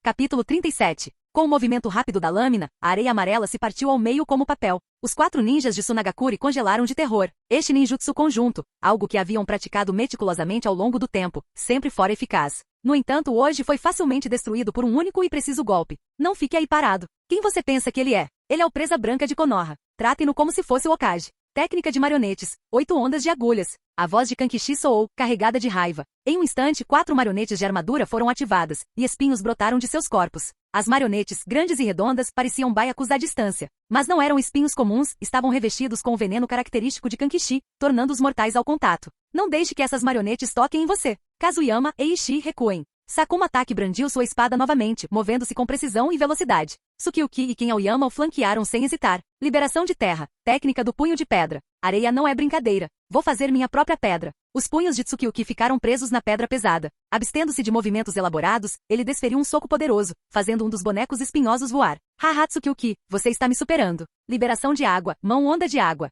Capítulo 37. Com o movimento rápido da lâmina, a areia amarela se partiu ao meio como papel. Os 4 ninjas de Tsunagakure congelaram de terror. Este ninjutsu conjunto, algo que haviam praticado meticulosamente ao longo do tempo, sempre fora eficaz. No entanto, hoje foi facilmente destruído por um único e preciso golpe. Não fique aí parado. Quem você pensa que ele é? Ele é o presa branca de Konoha. Tratem-no como se fosse o Hokage. Técnica de marionetes. 8 ondas de agulhas. A voz de Kankishi soou, carregada de raiva. Em um instante, 4 marionetes de armadura foram ativadas, e espinhos brotaram de seus corpos. As marionetes, grandes e redondas, pareciam baiacus à distância. Mas não eram espinhos comuns, estavam revestidos com o veneno característico de Kankishi, tornando-os mortais ao contato. Não deixe que essas marionetes toquem em você. Kazuyama e Ishii recuem. Sakumo Atake brandiu sua espada novamente, movendo-se com precisão e velocidade. Tsukioki e Ken Aoyama o flanquearam sem hesitar. Liberação de terra. Técnica do punho de pedra. Areia não é brincadeira. Vou fazer minha própria pedra. Os punhos de Tsukioki ficaram presos na pedra pesada. Abstendo-se de movimentos elaborados, ele desferiu um soco poderoso, fazendo um dos bonecos espinhosos voar. Haha Tsukioki, você está me superando. Liberação de água. Mão onda de água.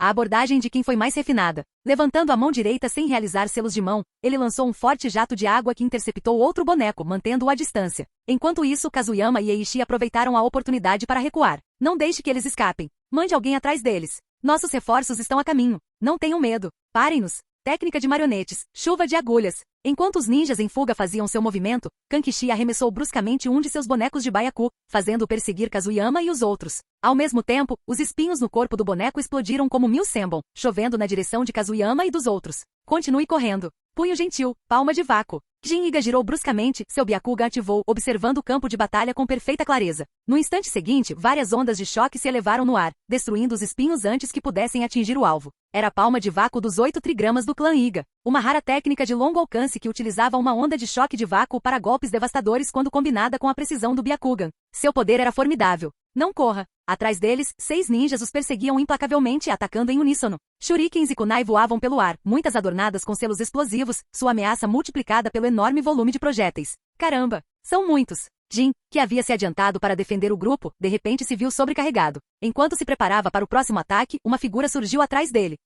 A abordagem de quem foi mais refinada. Levantando a mão direita sem realizar selos de mão, ele lançou um forte jato de água que interceptou outro boneco, mantendo-o à distância. Enquanto isso, Kazuyama e Eiichi aproveitaram a oportunidade para recuar. Não deixe que eles escapem. Mande alguém atrás deles. Nossos reforços estão a caminho. Não tenham medo. Parem-nos. Técnica de marionetes. Chuva de agulhas. Enquanto os ninjas em fuga faziam seu movimento, Kankishi arremessou bruscamente um de seus bonecos de baiacu, fazendo-o perseguir Kazuyama e os outros. Ao mesmo tempo, os espinhos no corpo do boneco explodiram como 1000 senbon, chovendo na direção de Kazuyama e dos outros. Continue correndo. Punho gentil, palma de vácuo. Jin-Iga girou bruscamente, seu Byakugan ativou, observando o campo de batalha com perfeita clareza. No instante seguinte, várias ondas de choque se elevaram no ar, destruindo os espinhos antes que pudessem atingir o alvo. Era a palma de vácuo dos 8 trigramas do clã Iga, uma rara técnica de longo alcance que utilizava uma onda de choque de vácuo para golpes devastadores quando combinada com a precisão do Byakugan. Seu poder era formidável. Não corra. Atrás deles, 6 ninjas os perseguiam implacavelmente, atacando em uníssono. Shurikens e kunai voavam pelo ar, muitas adornadas com selos explosivos, sua ameaça multiplicada pelo enorme volume de projéteis. Caramba! São muitos! Jin, que havia se adiantado para defender o grupo, de repente se viu sobrecarregado. Enquanto se preparava para o próximo ataque, uma figura surgiu atrás dele.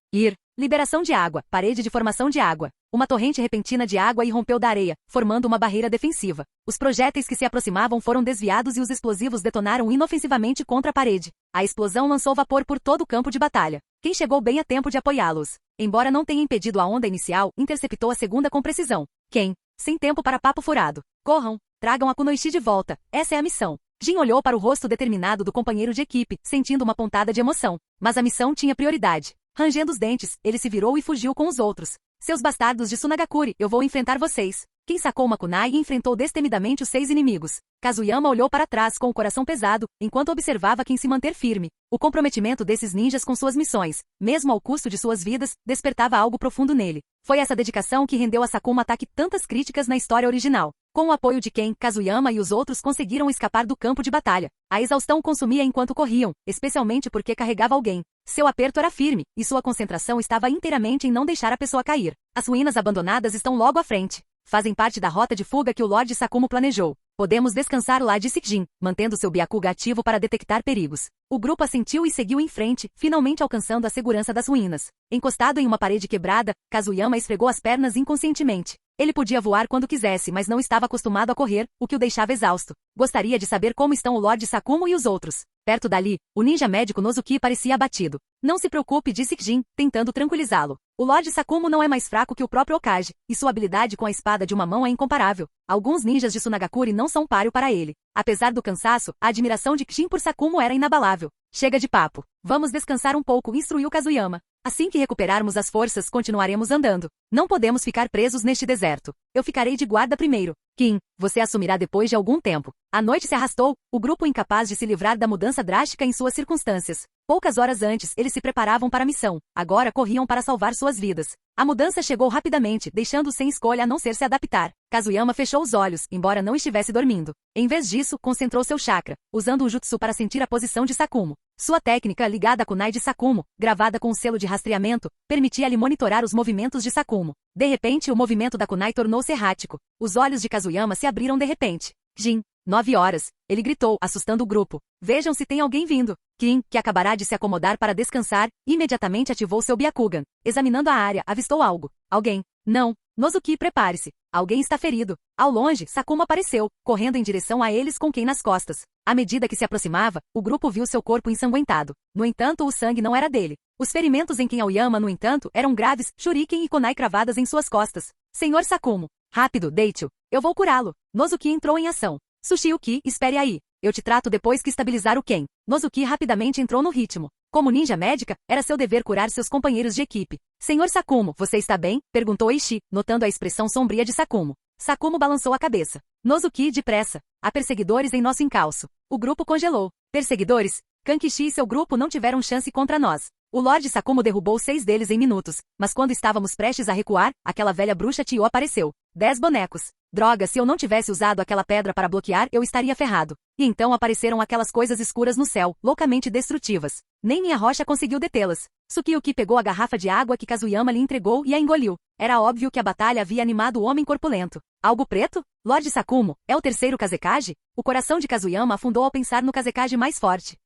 Liberação de água, parede de formação de água. Uma torrente repentina de água irrompeu da areia, formando uma barreira defensiva. Os projéteis que se aproximavam foram desviados e os explosivos detonaram inofensivamente contra a parede. A explosão lançou vapor por todo o campo de batalha. Quem chegou bem a tempo de apoiá-los? Embora não tenha impedido a onda inicial, interceptou a segunda com precisão. Quem? Sem tempo para papo furado. Corram! Tragam a Kunoichi de volta. Essa é a missão. Jin olhou para o rosto determinado do companheiro de equipe, sentindo uma pontada de emoção. Mas a missão tinha prioridade. Rangendo os dentes, ele se virou e fugiu com os outros. Seus bastardos de Sunagakure, eu vou enfrentar vocês. Quem sacou uma kunai e enfrentou destemidamente os 6 inimigos. Kazuyama olhou para trás com o coração pesado, enquanto observava quem se manter firme. O comprometimento desses ninjas com suas missões, mesmo ao custo de suas vidas, despertava algo profundo nele. Foi essa dedicação que rendeu a Sakuma Atake tantas críticas na história original. Com o apoio de Ken, Kazuyama e os outros conseguiram escapar do campo de batalha. A exaustão o consumia enquanto corriam, especialmente porque carregava alguém. Seu aperto era firme, e sua concentração estava inteiramente em não deixar a pessoa cair. As ruínas abandonadas estão logo à frente. Fazem parte da rota de fuga que o Lord Sakumo planejou. Podemos descansar lá, disse Jin, mantendo seu Byakuga ativo para detectar perigos. O grupo assentiu e seguiu em frente, finalmente alcançando a segurança das ruínas. Encostado em uma parede quebrada, Kazuyama esfregou as pernas inconscientemente. Ele podia voar quando quisesse, mas não estava acostumado a correr, o que o deixava exausto. Gostaria de saber como estão o Lord Sakumo e os outros. Perto dali, o ninja médico Nozuki parecia abatido. Não se preocupe, disse Jin, tentando tranquilizá-lo. O Lord Sakumo não é mais fraco que o próprio Okage, e sua habilidade com a espada de uma mão é incomparável. Alguns ninjas de Sunagakure não são páreo para ele. Apesar do cansaço, a admiração de Jin por Sakumo era inabalável. Chega de papo. Vamos descansar um pouco, instruiu Kazuyama. Assim que recuperarmos as forças, continuaremos andando. Não podemos ficar presos neste deserto. Eu ficarei de guarda primeiro. Kin, você assumirá depois de algum tempo. A noite se arrastou, o grupo incapaz de se livrar da mudança drástica em suas circunstâncias. Poucas horas antes, eles se preparavam para a missão. Agora corriam para salvar suas vidas. A mudança chegou rapidamente, deixando-os sem escolha a não ser se adaptar. Kazuyama fechou os olhos, embora não estivesse dormindo. Em vez disso, concentrou seu chakra, usando o jutsu para sentir a posição de Sakumo. Sua técnica, ligada à kunai de Sakumo, gravada com um selo de rastreamento, permitia-lhe monitorar os movimentos de Sakumo. De repente, o movimento da kunai tornou-se errático. Os olhos de Kazuyama se abriram de repente. Jin, 9 horas. Ele gritou, assustando o grupo. Vejam se tem alguém vindo. Kin, que acabará de se acomodar para descansar, imediatamente ativou seu Byakugan. Examinando a área, avistou algo. Alguém. Não. Nozuki, prepare-se. Alguém está ferido. Ao longe, Sakuma apareceu, correndo em direção a eles com Ken nas costas. À medida que se aproximava, o grupo viu seu corpo ensanguentado. No entanto, o sangue não era dele. Os ferimentos em Ken Aoyama, no entanto, eram graves, shuriken e kunai cravadas em suas costas. Senhor Sakumo. Rápido, deite-o. Eu vou curá-lo. Nozuki entrou em ação. Sushi-uki, espere aí. Eu te trato depois que estabilizar o Ken. Nozuki rapidamente entrou no ritmo. Como ninja médica, era seu dever curar seus companheiros de equipe. Senhor Sakumo, você está bem? Perguntou Eishi, notando a expressão sombria de Sakumo. Sakumo balançou a cabeça. Nozuki, depressa. Há perseguidores em nosso encalço. O grupo congelou. Perseguidores? Kankishi e seu grupo não tiveram chance contra nós. O Lord Sakumo derrubou 6 deles em minutos, mas quando estávamos prestes a recuar, aquela velha bruxa Tio apareceu. 10 bonecos. Droga, se eu não tivesse usado aquela pedra para bloquear, eu estaria ferrado. E então apareceram aquelas coisas escuras no céu, loucamente destrutivas. Nem minha rocha conseguiu detê-las. Tsukiyuki pegou a garrafa de água que Kazuyama lhe entregou e a engoliu. Era óbvio que a batalha havia animado o homem corpulento. Algo preto? Lord Sakumo, é o terceiro Kazekage? O coração de Kazuyama afundou ao pensar no Kazekage mais forte.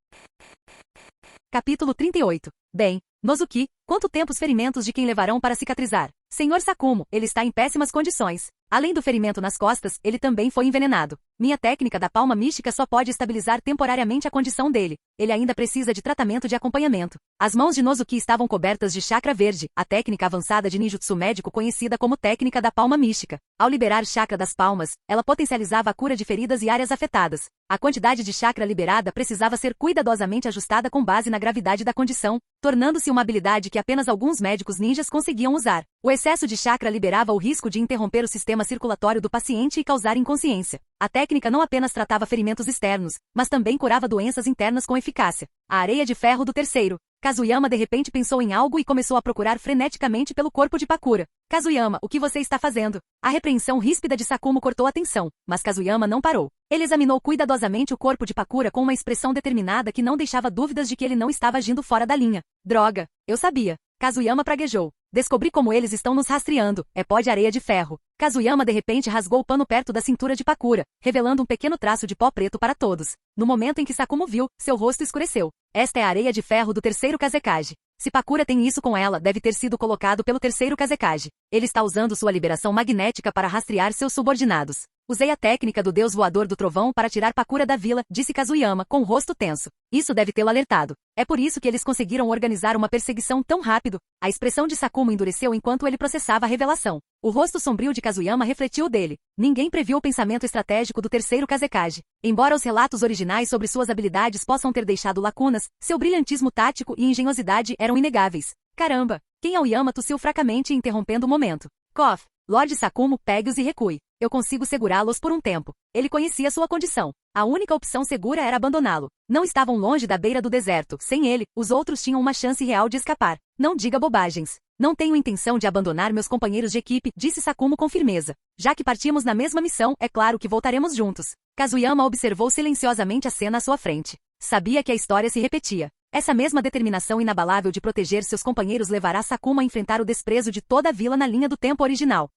Capítulo 38. Bem, Nozuki, quanto tempo os ferimentos de quem levarão para cicatrizar? Senhor Sakumo, ele está em péssimas condições. Além do ferimento nas costas, ele também foi envenenado. Minha técnica da palma mística só pode estabilizar temporariamente a condição dele. Ele ainda precisa de tratamento de acompanhamento. As mãos de Nozuki estavam cobertas de chakra verde, a técnica avançada de ninjutsu médico conhecida como técnica da palma mística. Ao liberar chakra das palmas, ela potencializava a cura de feridas e áreas afetadas. A quantidade de chakra liberada precisava ser cuidadosamente ajustada com base na gravidade da condição, tornando-se uma habilidade que apenas alguns médicos ninjas conseguiam usar. O excesso de chakra liberava o risco de interromper o sistema circulatório do paciente e causar inconsciência. A técnica não apenas tratava ferimentos externos, mas também curava doenças internas com eficácia. A areia de ferro do terceiro. Kazuyama de repente pensou em algo e começou a procurar freneticamente pelo corpo de Pakura. Kazuyama, o que você está fazendo? A repreensão ríspida de Sakumo cortou a tensão, mas Kazuyama não parou. Ele examinou cuidadosamente o corpo de Pakura com uma expressão determinada que não deixava dúvidas de que ele não estava agindo fora da linha. Droga, eu sabia. Kazuyama praguejou. Descobri como eles estão nos rastreando. É pó de areia de ferro. Kazuyama de repente rasgou o pano perto da cintura de Pakura, revelando um pequeno traço de pó preto para todos. No momento em que Sakumo viu, seu rosto escureceu. Esta é a areia de ferro do terceiro Kazekage. Se Pakura tem isso com ela, deve ter sido colocado pelo terceiro Kazekage. Ele está usando sua liberação magnética para rastrear seus subordinados. Usei a técnica do deus voador do trovão para tirar Pakura da vila, disse Kazuyama, com o rosto tenso. Isso deve tê-lo alertado. É por isso que eles conseguiram organizar uma perseguição tão rápido. A expressão de Sakumo endureceu enquanto ele processava a revelação. O rosto sombrio de Kazuyama refletiu o dele. Ninguém previu o pensamento estratégico do terceiro Kazekage. Embora os relatos originais sobre suas habilidades possam ter deixado lacunas, seu brilhantismo tático e engenhosidade eram inegáveis. Caramba! Quem Aoyama tossiu fracamente interrompendo o momento. Kof! Lord Sakumo, pegue-os e recue. Eu consigo segurá-los por um tempo. Ele conhecia sua condição. A única opção segura era abandoná-lo. Não estavam longe da beira do deserto. Sem ele, os outros tinham uma chance real de escapar. Não diga bobagens. Não tenho intenção de abandonar meus companheiros de equipe, disse Sakumo com firmeza. Já que partimos na mesma missão, é claro que voltaremos juntos. Kazuyama observou silenciosamente a cena à sua frente. Sabia que a história se repetia. Essa mesma determinação inabalável de proteger seus companheiros levará Sakumo a enfrentar o desprezo de toda a vila na linha do tempo original.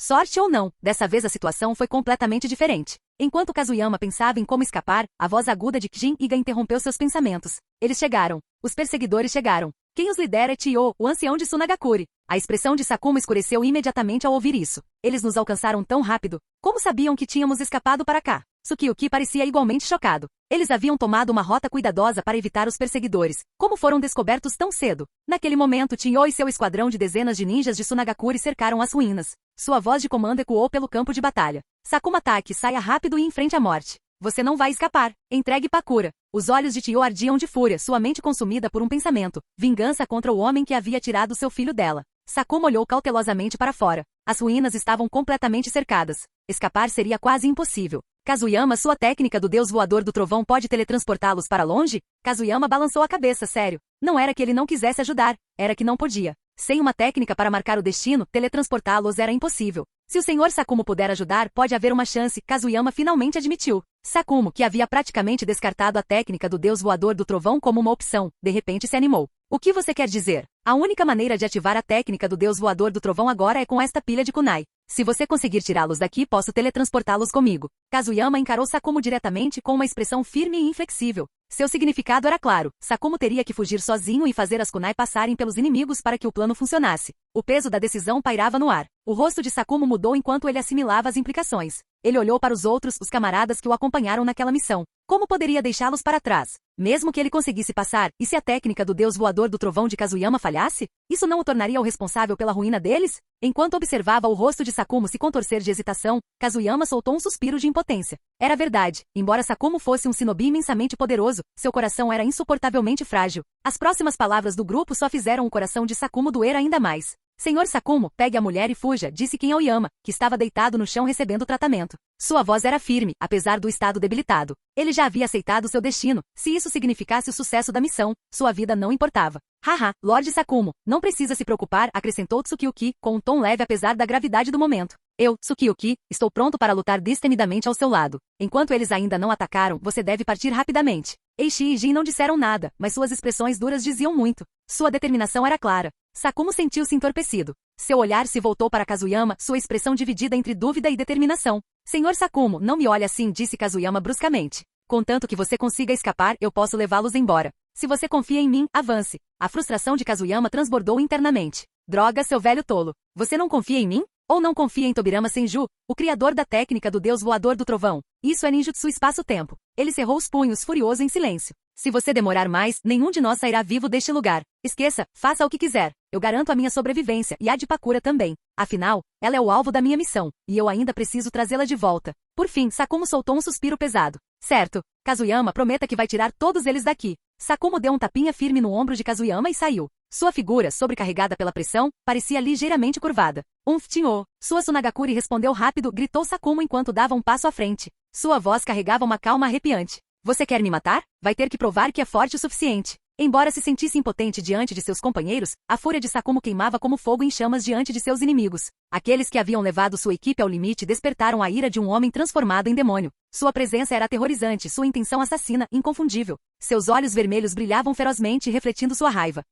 Sorte ou não, dessa vez a situação foi completamente diferente. Enquanto Kazuyama pensava em como escapar, a voz aguda de Jin Iga interrompeu seus pensamentos. Eles chegaram. Os perseguidores chegaram. Quem os lidera é Chiyo, o ancião de Sunagakure. A expressão de Sakumo escureceu imediatamente ao ouvir isso. Eles nos alcançaram tão rápido. Como sabiam que tínhamos escapado para cá? Tsukiyuki parecia igualmente chocado. Eles haviam tomado uma rota cuidadosa para evitar os perseguidores. Como foram descobertos tão cedo? Naquele momento, Chiyo e seu esquadrão de dezenas de ninjas de Sunagakure cercaram as ruínas. Sua voz de comando ecoou pelo campo de batalha. Sakumo, ataque, saia rápido e enfrente a morte. Você não vai escapar. Entregue Pakura. Os olhos de Chiyo ardiam de fúria, sua mente consumida por um pensamento. Vingança contra o homem que havia tirado seu filho dela. Sakumo olhou cautelosamente para fora. As ruínas estavam completamente cercadas. Escapar seria quase impossível. Kazuyama, sua técnica do deus voador do trovão pode teletransportá-los para longe? Kazuyama balançou a cabeça, sério. Não era que ele não quisesse ajudar, era que não podia. Sem uma técnica para marcar o destino, teletransportá-los era impossível. Se o Sr. Sakumo puder ajudar, pode haver uma chance, Kazuyama finalmente admitiu. Sakumo, que havia praticamente descartado a técnica do deus voador do trovão como uma opção, de repente se animou. O que você quer dizer? A única maneira de ativar a técnica do deus voador do trovão agora é com esta pilha de kunai. Se você conseguir tirá-los daqui, posso teletransportá-los comigo. Kazuyama encarou Sakumo diretamente com uma expressão firme e inflexível. Seu significado era claro. Sakumo teria que fugir sozinho e fazer as kunai passarem pelos inimigos para que o plano funcionasse. O peso da decisão pairava no ar. O rosto de Sakumo mudou enquanto ele assimilava as implicações. Ele olhou para os outros, os camaradas que o acompanharam naquela missão. Como poderia deixá-los para trás? Mesmo que ele conseguisse passar, e se a técnica do deus voador do trovão de Kazuyama falhasse? Isso não o tornaria o responsável pela ruína deles? Enquanto observava o rosto de Sakumo se contorcer de hesitação, Kazuyama soltou um suspiro de impotência. Era verdade. Embora Sakumo fosse um shinobi imensamente poderoso, seu coração era insuportavelmente frágil. As próximas palavras do grupo só fizeram o coração de Sakumo doer ainda mais. Senhor Sakumo, pegue a mulher e fuja, disse Ken Aoyama, que estava deitado no chão recebendo tratamento. Sua voz era firme, apesar do estado debilitado. Ele já havia aceitado seu destino. Se isso significasse o sucesso da missão, sua vida não importava. Haha, Lord Sakumo, não precisa se preocupar, acrescentou Tsukiyuki, com um tom leve apesar da gravidade do momento. Eu, Tsukiyuki, estou pronto para lutar destemidamente ao seu lado. Enquanto eles ainda não atacaram, você deve partir rapidamente. Eishi e Jin não disseram nada, mas suas expressões duras diziam muito. Sua determinação era clara. Sakumo sentiu-se entorpecido. Seu olhar se voltou para Kazuyama, sua expressão dividida entre dúvida e determinação. Senhor Sakumo, não me olhe assim, disse Kazuyama bruscamente. Contanto que você consiga escapar, eu posso levá-los embora. Se você confia em mim, avance. A frustração de Kazuyama transbordou internamente. Droga, seu velho tolo. Você não confia em mim? Ou não confia em Tobirama Senju, o criador da técnica do deus voador do trovão? Isso é ninjutsu espaço-tempo. Ele cerrou os punhos, furioso em silêncio. Se você demorar mais, nenhum de nós sairá vivo deste lugar. Esqueça, faça o que quiser. Eu garanto a minha sobrevivência, e a de Pakura também. Afinal, ela é o alvo da minha missão, e eu ainda preciso trazê-la de volta. Por fim, Sakumo soltou um suspiro pesado. Certo. Kazuyama, prometa que vai tirar todos eles daqui. Sakumo deu um tapinha firme no ombro de Kazuyama e saiu. Sua figura, sobrecarregada pela pressão, parecia ligeiramente curvada. Tinho. Sua Sunagakure respondeu rápido, gritou Sakumo enquanto dava um passo à frente. Sua voz carregava uma calma arrepiante. Você quer me matar? Vai ter que provar que é forte o suficiente. Embora se sentisse impotente diante de seus companheiros, a fúria de Sakumo queimava como fogo em chamas diante de seus inimigos. Aqueles que haviam levado sua equipe ao limite despertaram a ira de um homem transformado em demônio. Sua presença era aterrorizante, sua intenção assassina, inconfundível. Seus olhos vermelhos brilhavam ferozmente, refletindo sua raiva.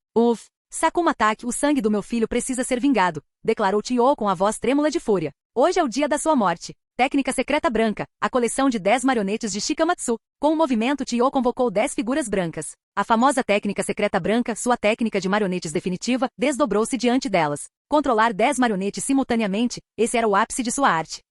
Sakumo, ataque, o sangue do meu filho precisa ser vingado, declarou Chiyo com a voz trêmula de fúria. Hoje é o dia da sua morte. Técnica secreta branca, a coleção de 10 marionetes de Shikamatsu. Com o movimento, Chiyo convocou 10 figuras brancas. A famosa técnica secreta branca, sua técnica de marionetes definitiva, desdobrou-se diante delas. Controlar 10 marionetes simultaneamente, esse era o ápice de sua arte.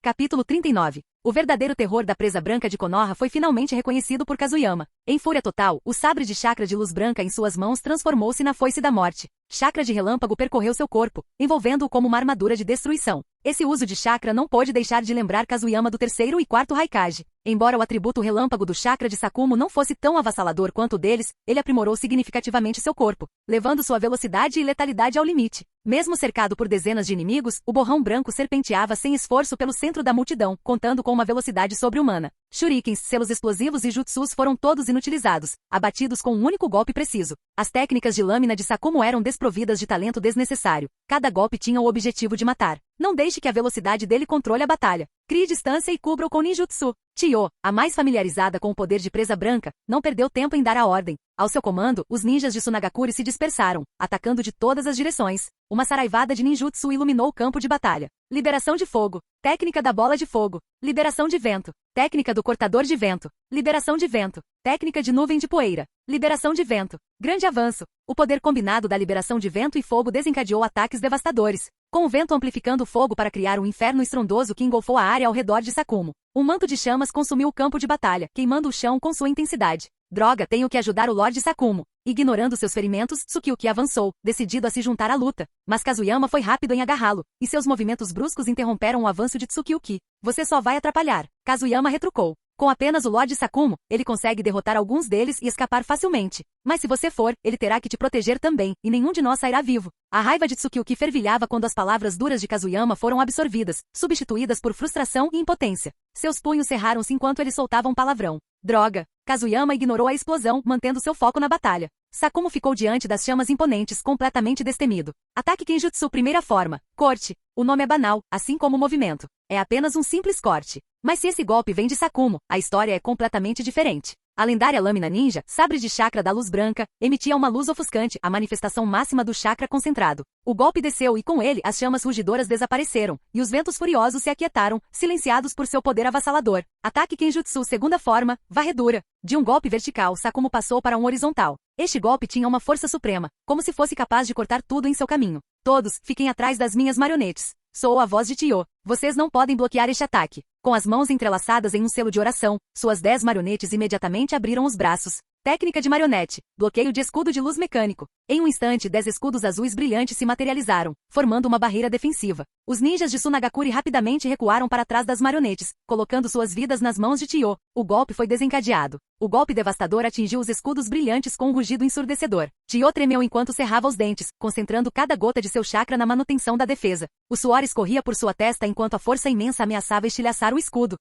Capítulo 39. O verdadeiro terror da presa branca de Konoha foi finalmente reconhecido por Kazuyama. Em fúria total, o sabre de chakra de luz branca em suas mãos transformou-se na foice da morte. Chakra de relâmpago percorreu seu corpo, envolvendo-o como uma armadura de destruição. Esse uso de chakra não pôde deixar de lembrar Kazuyama do terceiro e quarto Raikage. Embora o atributo relâmpago do chakra de Sakumo não fosse tão avassalador quanto o deles, ele aprimorou significativamente seu corpo, levando sua velocidade e letalidade ao limite. Mesmo cercado por dezenas de inimigos, o borrão branco serpenteava sem esforço pelo centro da multidão, contando com uma velocidade sobre-humana. Shurikens, selos explosivos e jutsus foram todos inutilizados, abatidos com um único golpe preciso. As técnicas de lâmina de Sakumo eram desprovidas de talento desnecessário. Cada golpe tinha o objetivo de matar. Não deixe que a velocidade dele controle a batalha. Crie distância e cubra-o com ninjutsu. Chiyo, a mais familiarizada com o poder de presa branca, não perdeu tempo em dar a ordem. Ao seu comando, os ninjas de Tsunagakure se dispersaram, atacando de todas as direções. Uma saraivada de ninjutsu iluminou o campo de batalha. Liberação de fogo. Técnica da bola de fogo. Liberação de vento. Técnica do cortador de vento. Liberação de vento. Técnica de nuvem de poeira. Liberação de vento. Grande avanço. O poder combinado da liberação de vento e fogo desencadeou ataques devastadores, com o vento amplificando o fogo para criar um inferno estrondoso que engolfou a área ao redor de Sakumo. Um manto de chamas consumiu o campo de batalha, queimando o chão com sua intensidade. Droga, tenho que ajudar o Lorde Sakumo. Ignorando seus ferimentos, Tsukiyuki avançou, decidido a se juntar à luta. Mas Kazuyama foi rápido em agarrá-lo, e seus movimentos bruscos interromperam o avanço de Tsukiyuki. Você só vai atrapalhar. Kazuyama retrucou. Com apenas o Lorde Sakumo, ele consegue derrotar alguns deles e escapar facilmente. Mas se você for, ele terá que te proteger também, e nenhum de nós sairá vivo. A raiva de Tsukiyuki fervilhava quando as palavras duras de Kazuyama foram absorvidas, substituídas por frustração e impotência. Seus punhos cerraram-se enquanto ele soltava um palavrão. Droga! Kazuyama ignorou a explosão, mantendo seu foco na batalha. Sakumo ficou diante das chamas imponentes, completamente destemido. Ataque Kenjutsu primeira forma. Corte. O nome é banal, assim como o movimento. É apenas um simples corte. Mas se esse golpe vem de Sakumo, a história é completamente diferente. A lendária lâmina ninja, sabre de chakra da luz branca, emitia uma luz ofuscante, a manifestação máxima do chakra concentrado. O golpe desceu e com ele as chamas rugidoras desapareceram, e os ventos furiosos se aquietaram, silenciados por seu poder avassalador. Ataque Kenjutsu segunda forma, varredura. De um golpe vertical, Sakumo passou para um horizontal. Este golpe tinha uma força suprema, como se fosse capaz de cortar tudo em seu caminho. Todos, fiquem atrás das minhas marionetes. Soou a voz de Chiyo. Vocês não podem bloquear este ataque. Com as mãos entrelaçadas em um selo de oração, suas 10 marionetes imediatamente abriram os braços. Técnica de marionete. Bloqueio de escudo de luz mecânico. Em um instante 10 escudos azuis brilhantes se materializaram, formando uma barreira defensiva. Os ninjas de Tsunagakure rapidamente recuaram para trás das marionetes, colocando suas vidas nas mãos de Chiyo. O golpe foi desencadeado. O golpe devastador atingiu os escudos brilhantes com um rugido ensurdecedor. Chiyo tremeu enquanto cerrava os dentes, concentrando cada gota de seu chakra na manutenção da defesa. O suor escorria por sua testa enquanto a força imensa ameaçava estilhaçar o escudo.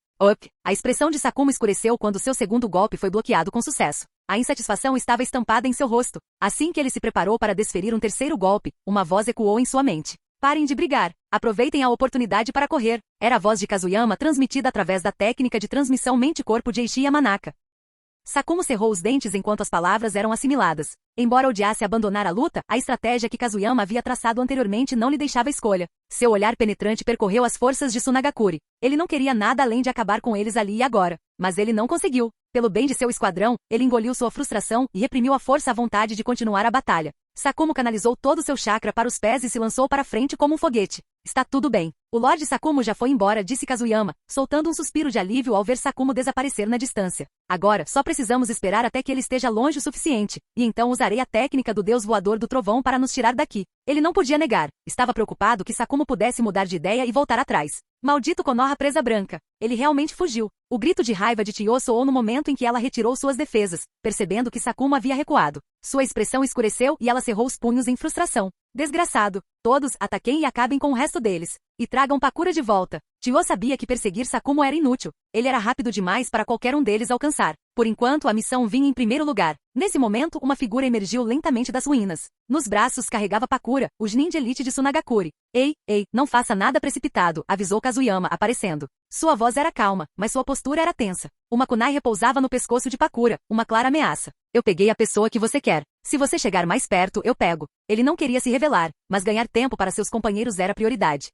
A expressão de Sakumo escureceu quando seu segundo golpe foi bloqueado com sucesso. A insatisfação estava estampada em seu rosto. Assim que ele se preparou para desferir um terceiro golpe, uma voz ecoou em sua mente. Parem de brigar. Aproveitem a oportunidade para correr. Era a voz de Kazuyama transmitida através da técnica de transmissão mente-corpo de Eishi Yamanaka. Sakumo cerrou os dentes enquanto as palavras eram assimiladas. Embora odiasse abandonar a luta, a estratégia que Kazuyama havia traçado anteriormente não lhe deixava escolha. Seu olhar penetrante percorreu as forças de Tsunagakure. Ele não queria nada além de acabar com eles ali e agora. Mas ele não conseguiu. Pelo bem de seu esquadrão, ele engoliu sua frustração e reprimiu a força à vontade de continuar a batalha. Sakumo canalizou todo seu chakra para os pés e se lançou para frente como um foguete. Está tudo bem. O Lorde Sakumo já foi embora, disse Kazuyama, soltando um suspiro de alívio ao ver Sakumo desaparecer na distância. Agora, só precisamos esperar até que ele esteja longe o suficiente, e então usarei a técnica do deus voador do trovão para nos tirar daqui. Ele não podia negar. Estava preocupado que Sakumo pudesse mudar de ideia e voltar atrás. Maldito Konoha presa branca. Ele realmente fugiu. O grito de raiva de Chiyo soou no momento em que ela retirou suas defesas, percebendo que Sakumo havia recuado. Sua expressão escureceu e ela cerrou os punhos em frustração. Desgraçado. Todos, ataquem e acabem com o resto deles. E tragam Pakura de volta. Chiyo sabia que perseguir Sakumo era inútil. Ele era rápido demais para qualquer um deles alcançar. Por enquanto, a missão vinha em primeiro lugar. Nesse momento, uma figura emergiu lentamente das ruínas. Nos braços carregava Pakura, o Chunin de elite de Tsunagakure. Ei, não faça nada precipitado, avisou Kazuyama, aparecendo. Sua voz era calma, mas sua postura era tensa. Uma kunai repousava no pescoço de Pakura, uma clara ameaça. Eu peguei a pessoa que você quer. Se você chegar mais perto, eu pego. Ele não queria se revelar, mas ganhar tempo para seus companheiros era prioridade.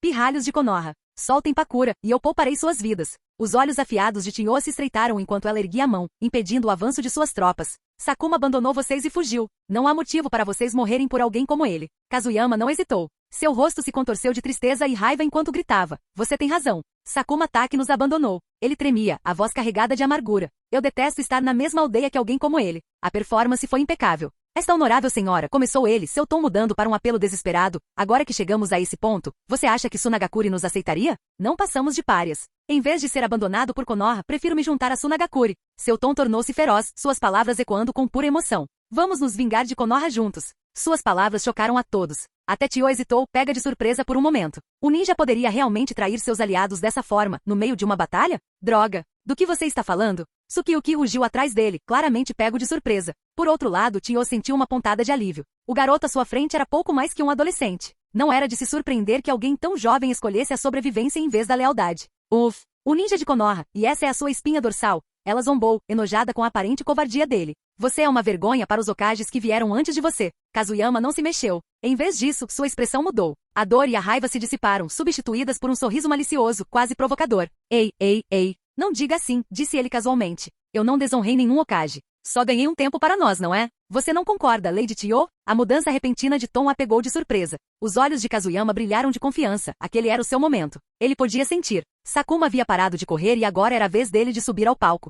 Pirralhos de Konoha. Soltem Pakura, e eu pouparei suas vidas. Os olhos afiados de Chiyo se estreitaram enquanto ela erguia a mão, impedindo o avanço de suas tropas. Sakumo abandonou vocês e fugiu. Não há motivo para vocês morrerem por alguém como ele. Kazuyama não hesitou. Seu rosto se contorceu de tristeza e raiva enquanto gritava. Você tem razão. Sakuma Taki nos abandonou. Ele tremia, a voz carregada de amargura. Eu detesto estar na mesma aldeia que alguém como ele. A performance foi impecável. Esta honorável senhora, começou ele, seu tom mudando para um apelo desesperado. Agora que chegamos a esse ponto, você acha que Sunagakure nos aceitaria? Não passamos de párias. Em vez de ser abandonado por Konoha, prefiro me juntar a Sunagakure. Seu tom tornou-se feroz, suas palavras ecoando com pura emoção. Vamos nos vingar de Konoha juntos. Suas palavras chocaram a todos. Até Tio hesitou, pega de surpresa por um momento. O ninja poderia realmente trair seus aliados dessa forma, no meio de uma batalha? Droga! Do que você está falando? Tsukiyuki rugiu atrás dele, claramente pego de surpresa. Por outro lado, Tio sentiu uma pontada de alívio. O garoto à sua frente era pouco mais que um adolescente. Não era de se surpreender que alguém tão jovem escolhesse a sobrevivência em vez da lealdade. Uff! O ninja de Konoha, e essa é a sua espinha dorsal. Ela zombou, enojada com a aparente covardia dele. Você é uma vergonha para os Hokages que vieram antes de você. Kazuyama não se mexeu. Em vez disso, sua expressão mudou. A dor e a raiva se dissiparam, substituídas por um sorriso malicioso, quase provocador. Ei, ei, ei. Não diga assim, disse ele casualmente. Eu não desonrei nenhum Hokage. Só ganhei um tempo para nós, não é? Você não concorda, Lady Tio? A mudança repentina de tom a pegou de surpresa. Os olhos de Kazuyama brilharam de confiança. Aquele era o seu momento. Ele podia sentir. Sakuma havia parado de correr e agora era a vez dele de subir ao palco.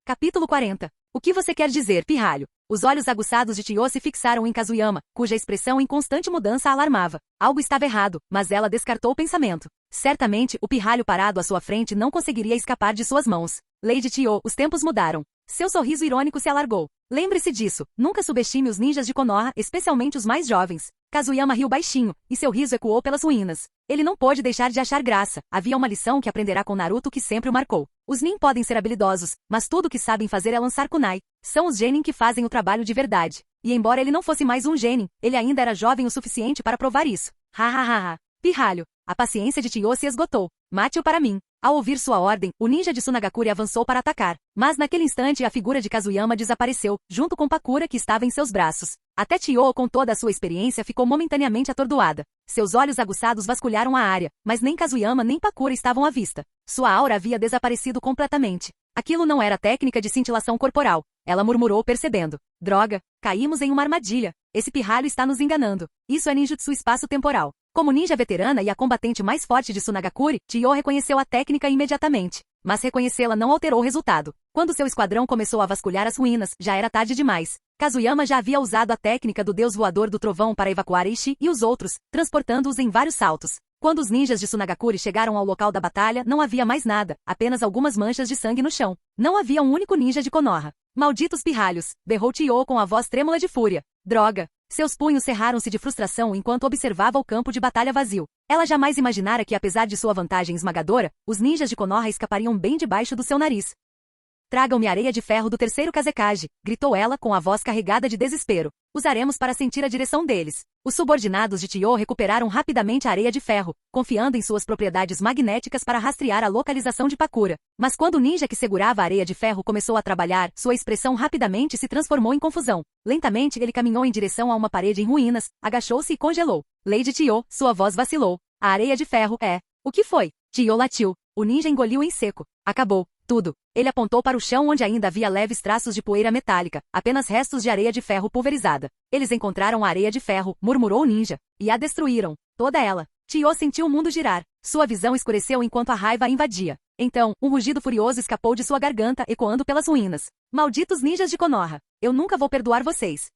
Capítulo 40. O que você quer dizer, pirralho? Os olhos aguçados de Tio se fixaram em Kazuyama, cuja expressão em constante mudança a alarmava. Algo estava errado, mas ela descartou o pensamento. Certamente, o pirralho parado à sua frente não conseguiria escapar de suas mãos. Lady Tio, os tempos mudaram. Seu sorriso irônico se alargou. Lembre-se disso, nunca subestime os ninjas de Konoha, especialmente os mais jovens. Kazuyama riu baixinho, e seu riso ecoou pelas ruínas. Ele não pôde deixar de achar graça. Havia uma lição que aprenderá com Naruto que sempre o marcou. Os nin podem ser habilidosos, mas tudo o que sabem fazer é lançar kunai. São os genin que fazem o trabalho de verdade. E embora ele não fosse mais um genin, ele ainda era jovem o suficiente para provar isso. Ha ha ha ha. Pirralho. A paciência de Tio se esgotou. Mate-o para mim. Ao ouvir sua ordem, o ninja de Sunagakure avançou para atacar. Mas naquele instante a figura de Kazuyama desapareceu, junto com Pakura que estava em seus braços. Até Tio, com toda a sua experiência, ficou momentaneamente atordoada. Seus olhos aguçados vasculharam a área, mas nem Kazuyama nem Pakura estavam à vista. Sua aura havia desaparecido completamente. Aquilo não era técnica de cintilação corporal. Ela murmurou percebendo. Droga, caímos em uma armadilha. Esse pirralho está nos enganando. Isso é ninjutsu espaço-temporal. Como ninja veterana e a combatente mais forte de Sunagakure, Tio reconheceu a técnica imediatamente. Mas reconhecê-la não alterou o resultado. Quando seu esquadrão começou a vasculhar as ruínas, já era tarde demais. Kazuyama já havia usado a técnica do deus voador do trovão para evacuar Eishi e os outros, transportando-os em vários saltos. Quando os ninjas de Sunagakure chegaram ao local da batalha, não havia mais nada, apenas algumas manchas de sangue no chão. Não havia um único ninja de Konoha. Malditos pirralhos! Berrou Tio com a voz trêmula de fúria. Droga! Seus punhos cerraram-se de frustração enquanto observava o campo de batalha vazio. Ela jamais imaginara que, apesar de sua vantagem esmagadora, os ninjas de Konoha escapariam bem debaixo do seu nariz. Tragam-me areia de ferro do terceiro Kazekage, gritou ela com a voz carregada de desespero. Usaremos para sentir a direção deles. Os subordinados de Tio recuperaram rapidamente a areia de ferro, confiando em suas propriedades magnéticas para rastrear a localização de Pakura. Mas quando o ninja que segurava a areia de ferro começou a trabalhar, sua expressão rapidamente se transformou em confusão. Lentamente ele caminhou em direção a uma parede em ruínas, agachou-se e congelou. Lady Tio, sua voz vacilou. A areia de ferro é... O que foi? Tio latiu. O ninja engoliu em seco. Acabou. Tudo. Ele apontou para o chão onde ainda havia leves traços de poeira metálica, apenas restos de areia de ferro pulverizada. Eles encontraram a areia de ferro, murmurou o ninja, e a destruíram. Toda ela. Tio sentiu o mundo girar. Sua visão escureceu enquanto a raiva a invadia. Então, um rugido furioso escapou de sua garganta, ecoando pelas ruínas. Malditos ninjas de Konoha! Eu nunca vou perdoar vocês.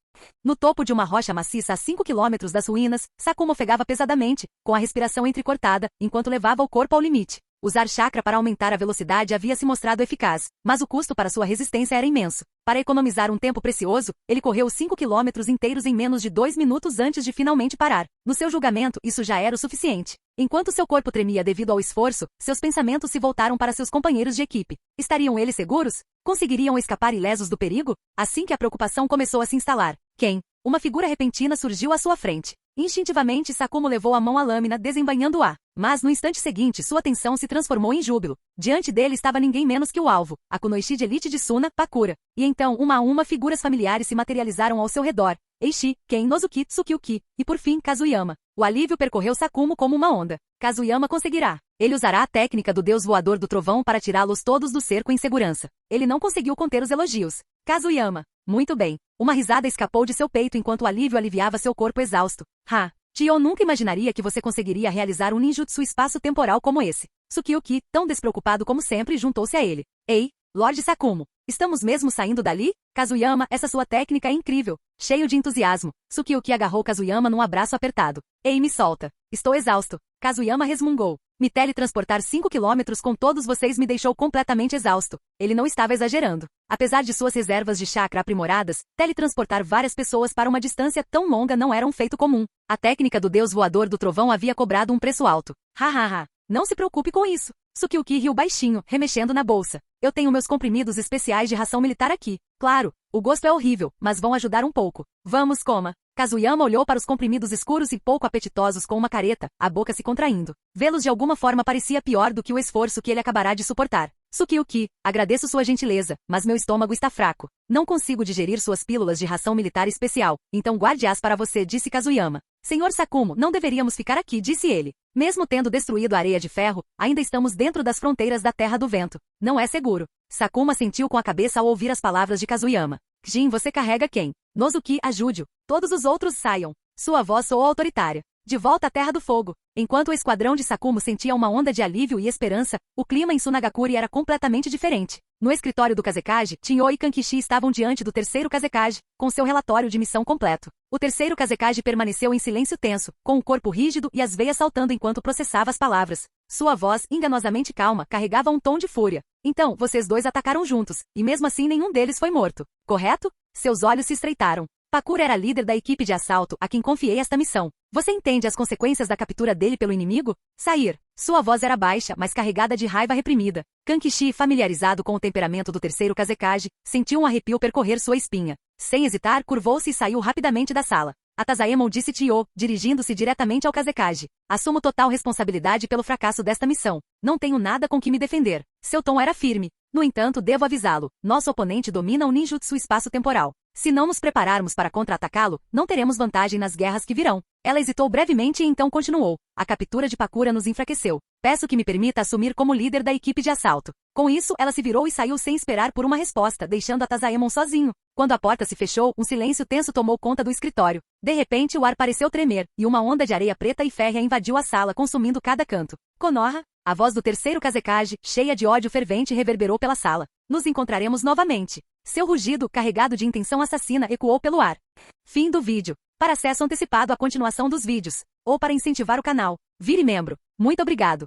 No topo de uma rocha maciça a 5 quilômetros das ruínas, Sakuma ofegava pesadamente, com a respiração entrecortada, enquanto levava o corpo ao limite. Usar chakra para aumentar a velocidade havia se mostrado eficaz, mas o custo para sua resistência era imenso. Para economizar um tempo precioso, ele correu 5 quilômetros inteiros em menos de 2 minutos antes de finalmente parar. No seu julgamento, isso já era o suficiente. Enquanto seu corpo tremia devido ao esforço, seus pensamentos se voltaram para seus companheiros de equipe. Estariam eles seguros? Conseguiriam escapar ilesos do perigo? Assim que a preocupação começou a se instalar. Quem? Uma figura repentina surgiu à sua frente. Instintivamente, Sakuma levou a mão à lâmina, desembainhando-a. Mas no instante seguinte, sua atenção se transformou em júbilo. Diante dele estava ninguém menos que o alvo, a Kunoichi de elite de Suna, Pakura. E então, uma a uma, figuras familiares se materializaram ao seu redor. Eishi, Ken, Nozuki, Tsukiyuki, e por fim, Kazuyama. O alívio percorreu Sakuma como uma onda. Kazuyama conseguirá. Ele usará a técnica do deus voador do trovão para tirá-los todos do cerco em segurança. Ele não conseguiu conter os elogios. Kazuyama. Muito bem. Uma risada escapou de seu peito enquanto o alívio aliviava seu corpo exausto. Ha! Tio nunca imaginaria que você conseguiria realizar um ninjutsu espaço-temporal como esse. Tsukioki, tão despreocupado como sempre, juntou-se a ele. Ei, Lorde Sakumo, estamos mesmo saindo dali? Kazuyama, essa sua técnica é incrível. Cheio de entusiasmo, Tsukioki agarrou Kazuyama num abraço apertado. Ei, me solta. Estou exausto. Kazuyama resmungou. Me teletransportar 5 quilômetros com todos vocês me deixou completamente exausto. Ele não estava exagerando. Apesar de suas reservas de chakra aprimoradas, teletransportar várias pessoas para uma distância tão longa não era um feito comum. A técnica do deus voador do trovão havia cobrado um preço alto. Hahaha. Não se preocupe com isso. Tsukioki riu baixinho, remexendo na bolsa. Eu tenho meus comprimidos especiais de ração militar aqui. Claro, o gosto é horrível, mas vão ajudar um pouco. Vamos, coma. Kazuyama olhou para os comprimidos escuros e pouco apetitosos com uma careta, a boca se contraindo. Vê-los de alguma forma parecia pior do que o esforço que ele acabará de suportar. Tsukioki, agradeço sua gentileza, mas meu estômago está fraco. Não consigo digerir suas pílulas de ração militar especial, então guarde-as para você, disse Kazuyama. Senhor Sakumo, não deveríamos ficar aqui, disse ele. Mesmo tendo destruído a areia de ferro, ainda estamos dentro das fronteiras da Terra do Vento. Não é seguro. Sakuma assentiu com a cabeça ao ouvir as palavras de Kazuyama. Jin, você carrega quem? Nozuki, ajude-o. Todos os outros saiam. Sua voz soou autoritária. De volta à Terra do Fogo. Enquanto o esquadrão de Sakumo sentia uma onda de alívio e esperança, o clima em Sunagakure era completamente diferente. No escritório do Kazekage, Chinho e Kankishi estavam diante do terceiro Kazekage, com seu relatório de missão completo. O terceiro Kazekage permaneceu em silêncio tenso, com o corpo rígido e as veias saltando enquanto processava as palavras. Sua voz, enganosamente calma, carregava um tom de fúria. Então, vocês dois atacaram juntos, e mesmo assim nenhum deles foi morto. Correto? Seus olhos se estreitaram. Pakura era líder da equipe de assalto a quem confiei esta missão. Você entende as consequências da captura dele pelo inimigo? Sair. Sua voz era baixa, mas carregada de raiva reprimida. Kankishi, familiarizado com o temperamento do terceiro Kazekage, sentiu um arrepio percorrer sua espinha. Sem hesitar, curvou-se e saiu rapidamente da sala. Atazaemon, disse Tio, dirigindo-se diretamente ao Kazekage. Assumo total responsabilidade pelo fracasso desta missão. Não tenho nada com que me defender. Seu tom era firme. No entanto, devo avisá-lo. Nosso oponente domina o ninjutsu espaço-temporal. Se não nos prepararmos para contra-atacá-lo, não teremos vantagem nas guerras que virão. Ela hesitou brevemente e então continuou. A captura de Pakura nos enfraqueceu. Peço que me permita assumir como líder da equipe de assalto. Com isso, ela se virou e saiu sem esperar por uma resposta, deixando Atazaemon sozinho. Quando a porta se fechou, um silêncio tenso tomou conta do escritório. De repente, o ar pareceu tremer, e uma onda de areia preta e férrea invadiu a sala, consumindo cada canto. Konoha, a voz do terceiro Kazekage, cheia de ódio fervente, reverberou pela sala. Nos encontraremos novamente. Seu rugido, carregado de intenção assassina, ecoou pelo ar. Fim do vídeo. Para acesso antecipado à continuação dos vídeos, ou para incentivar o canal, vire membro. Muito obrigado.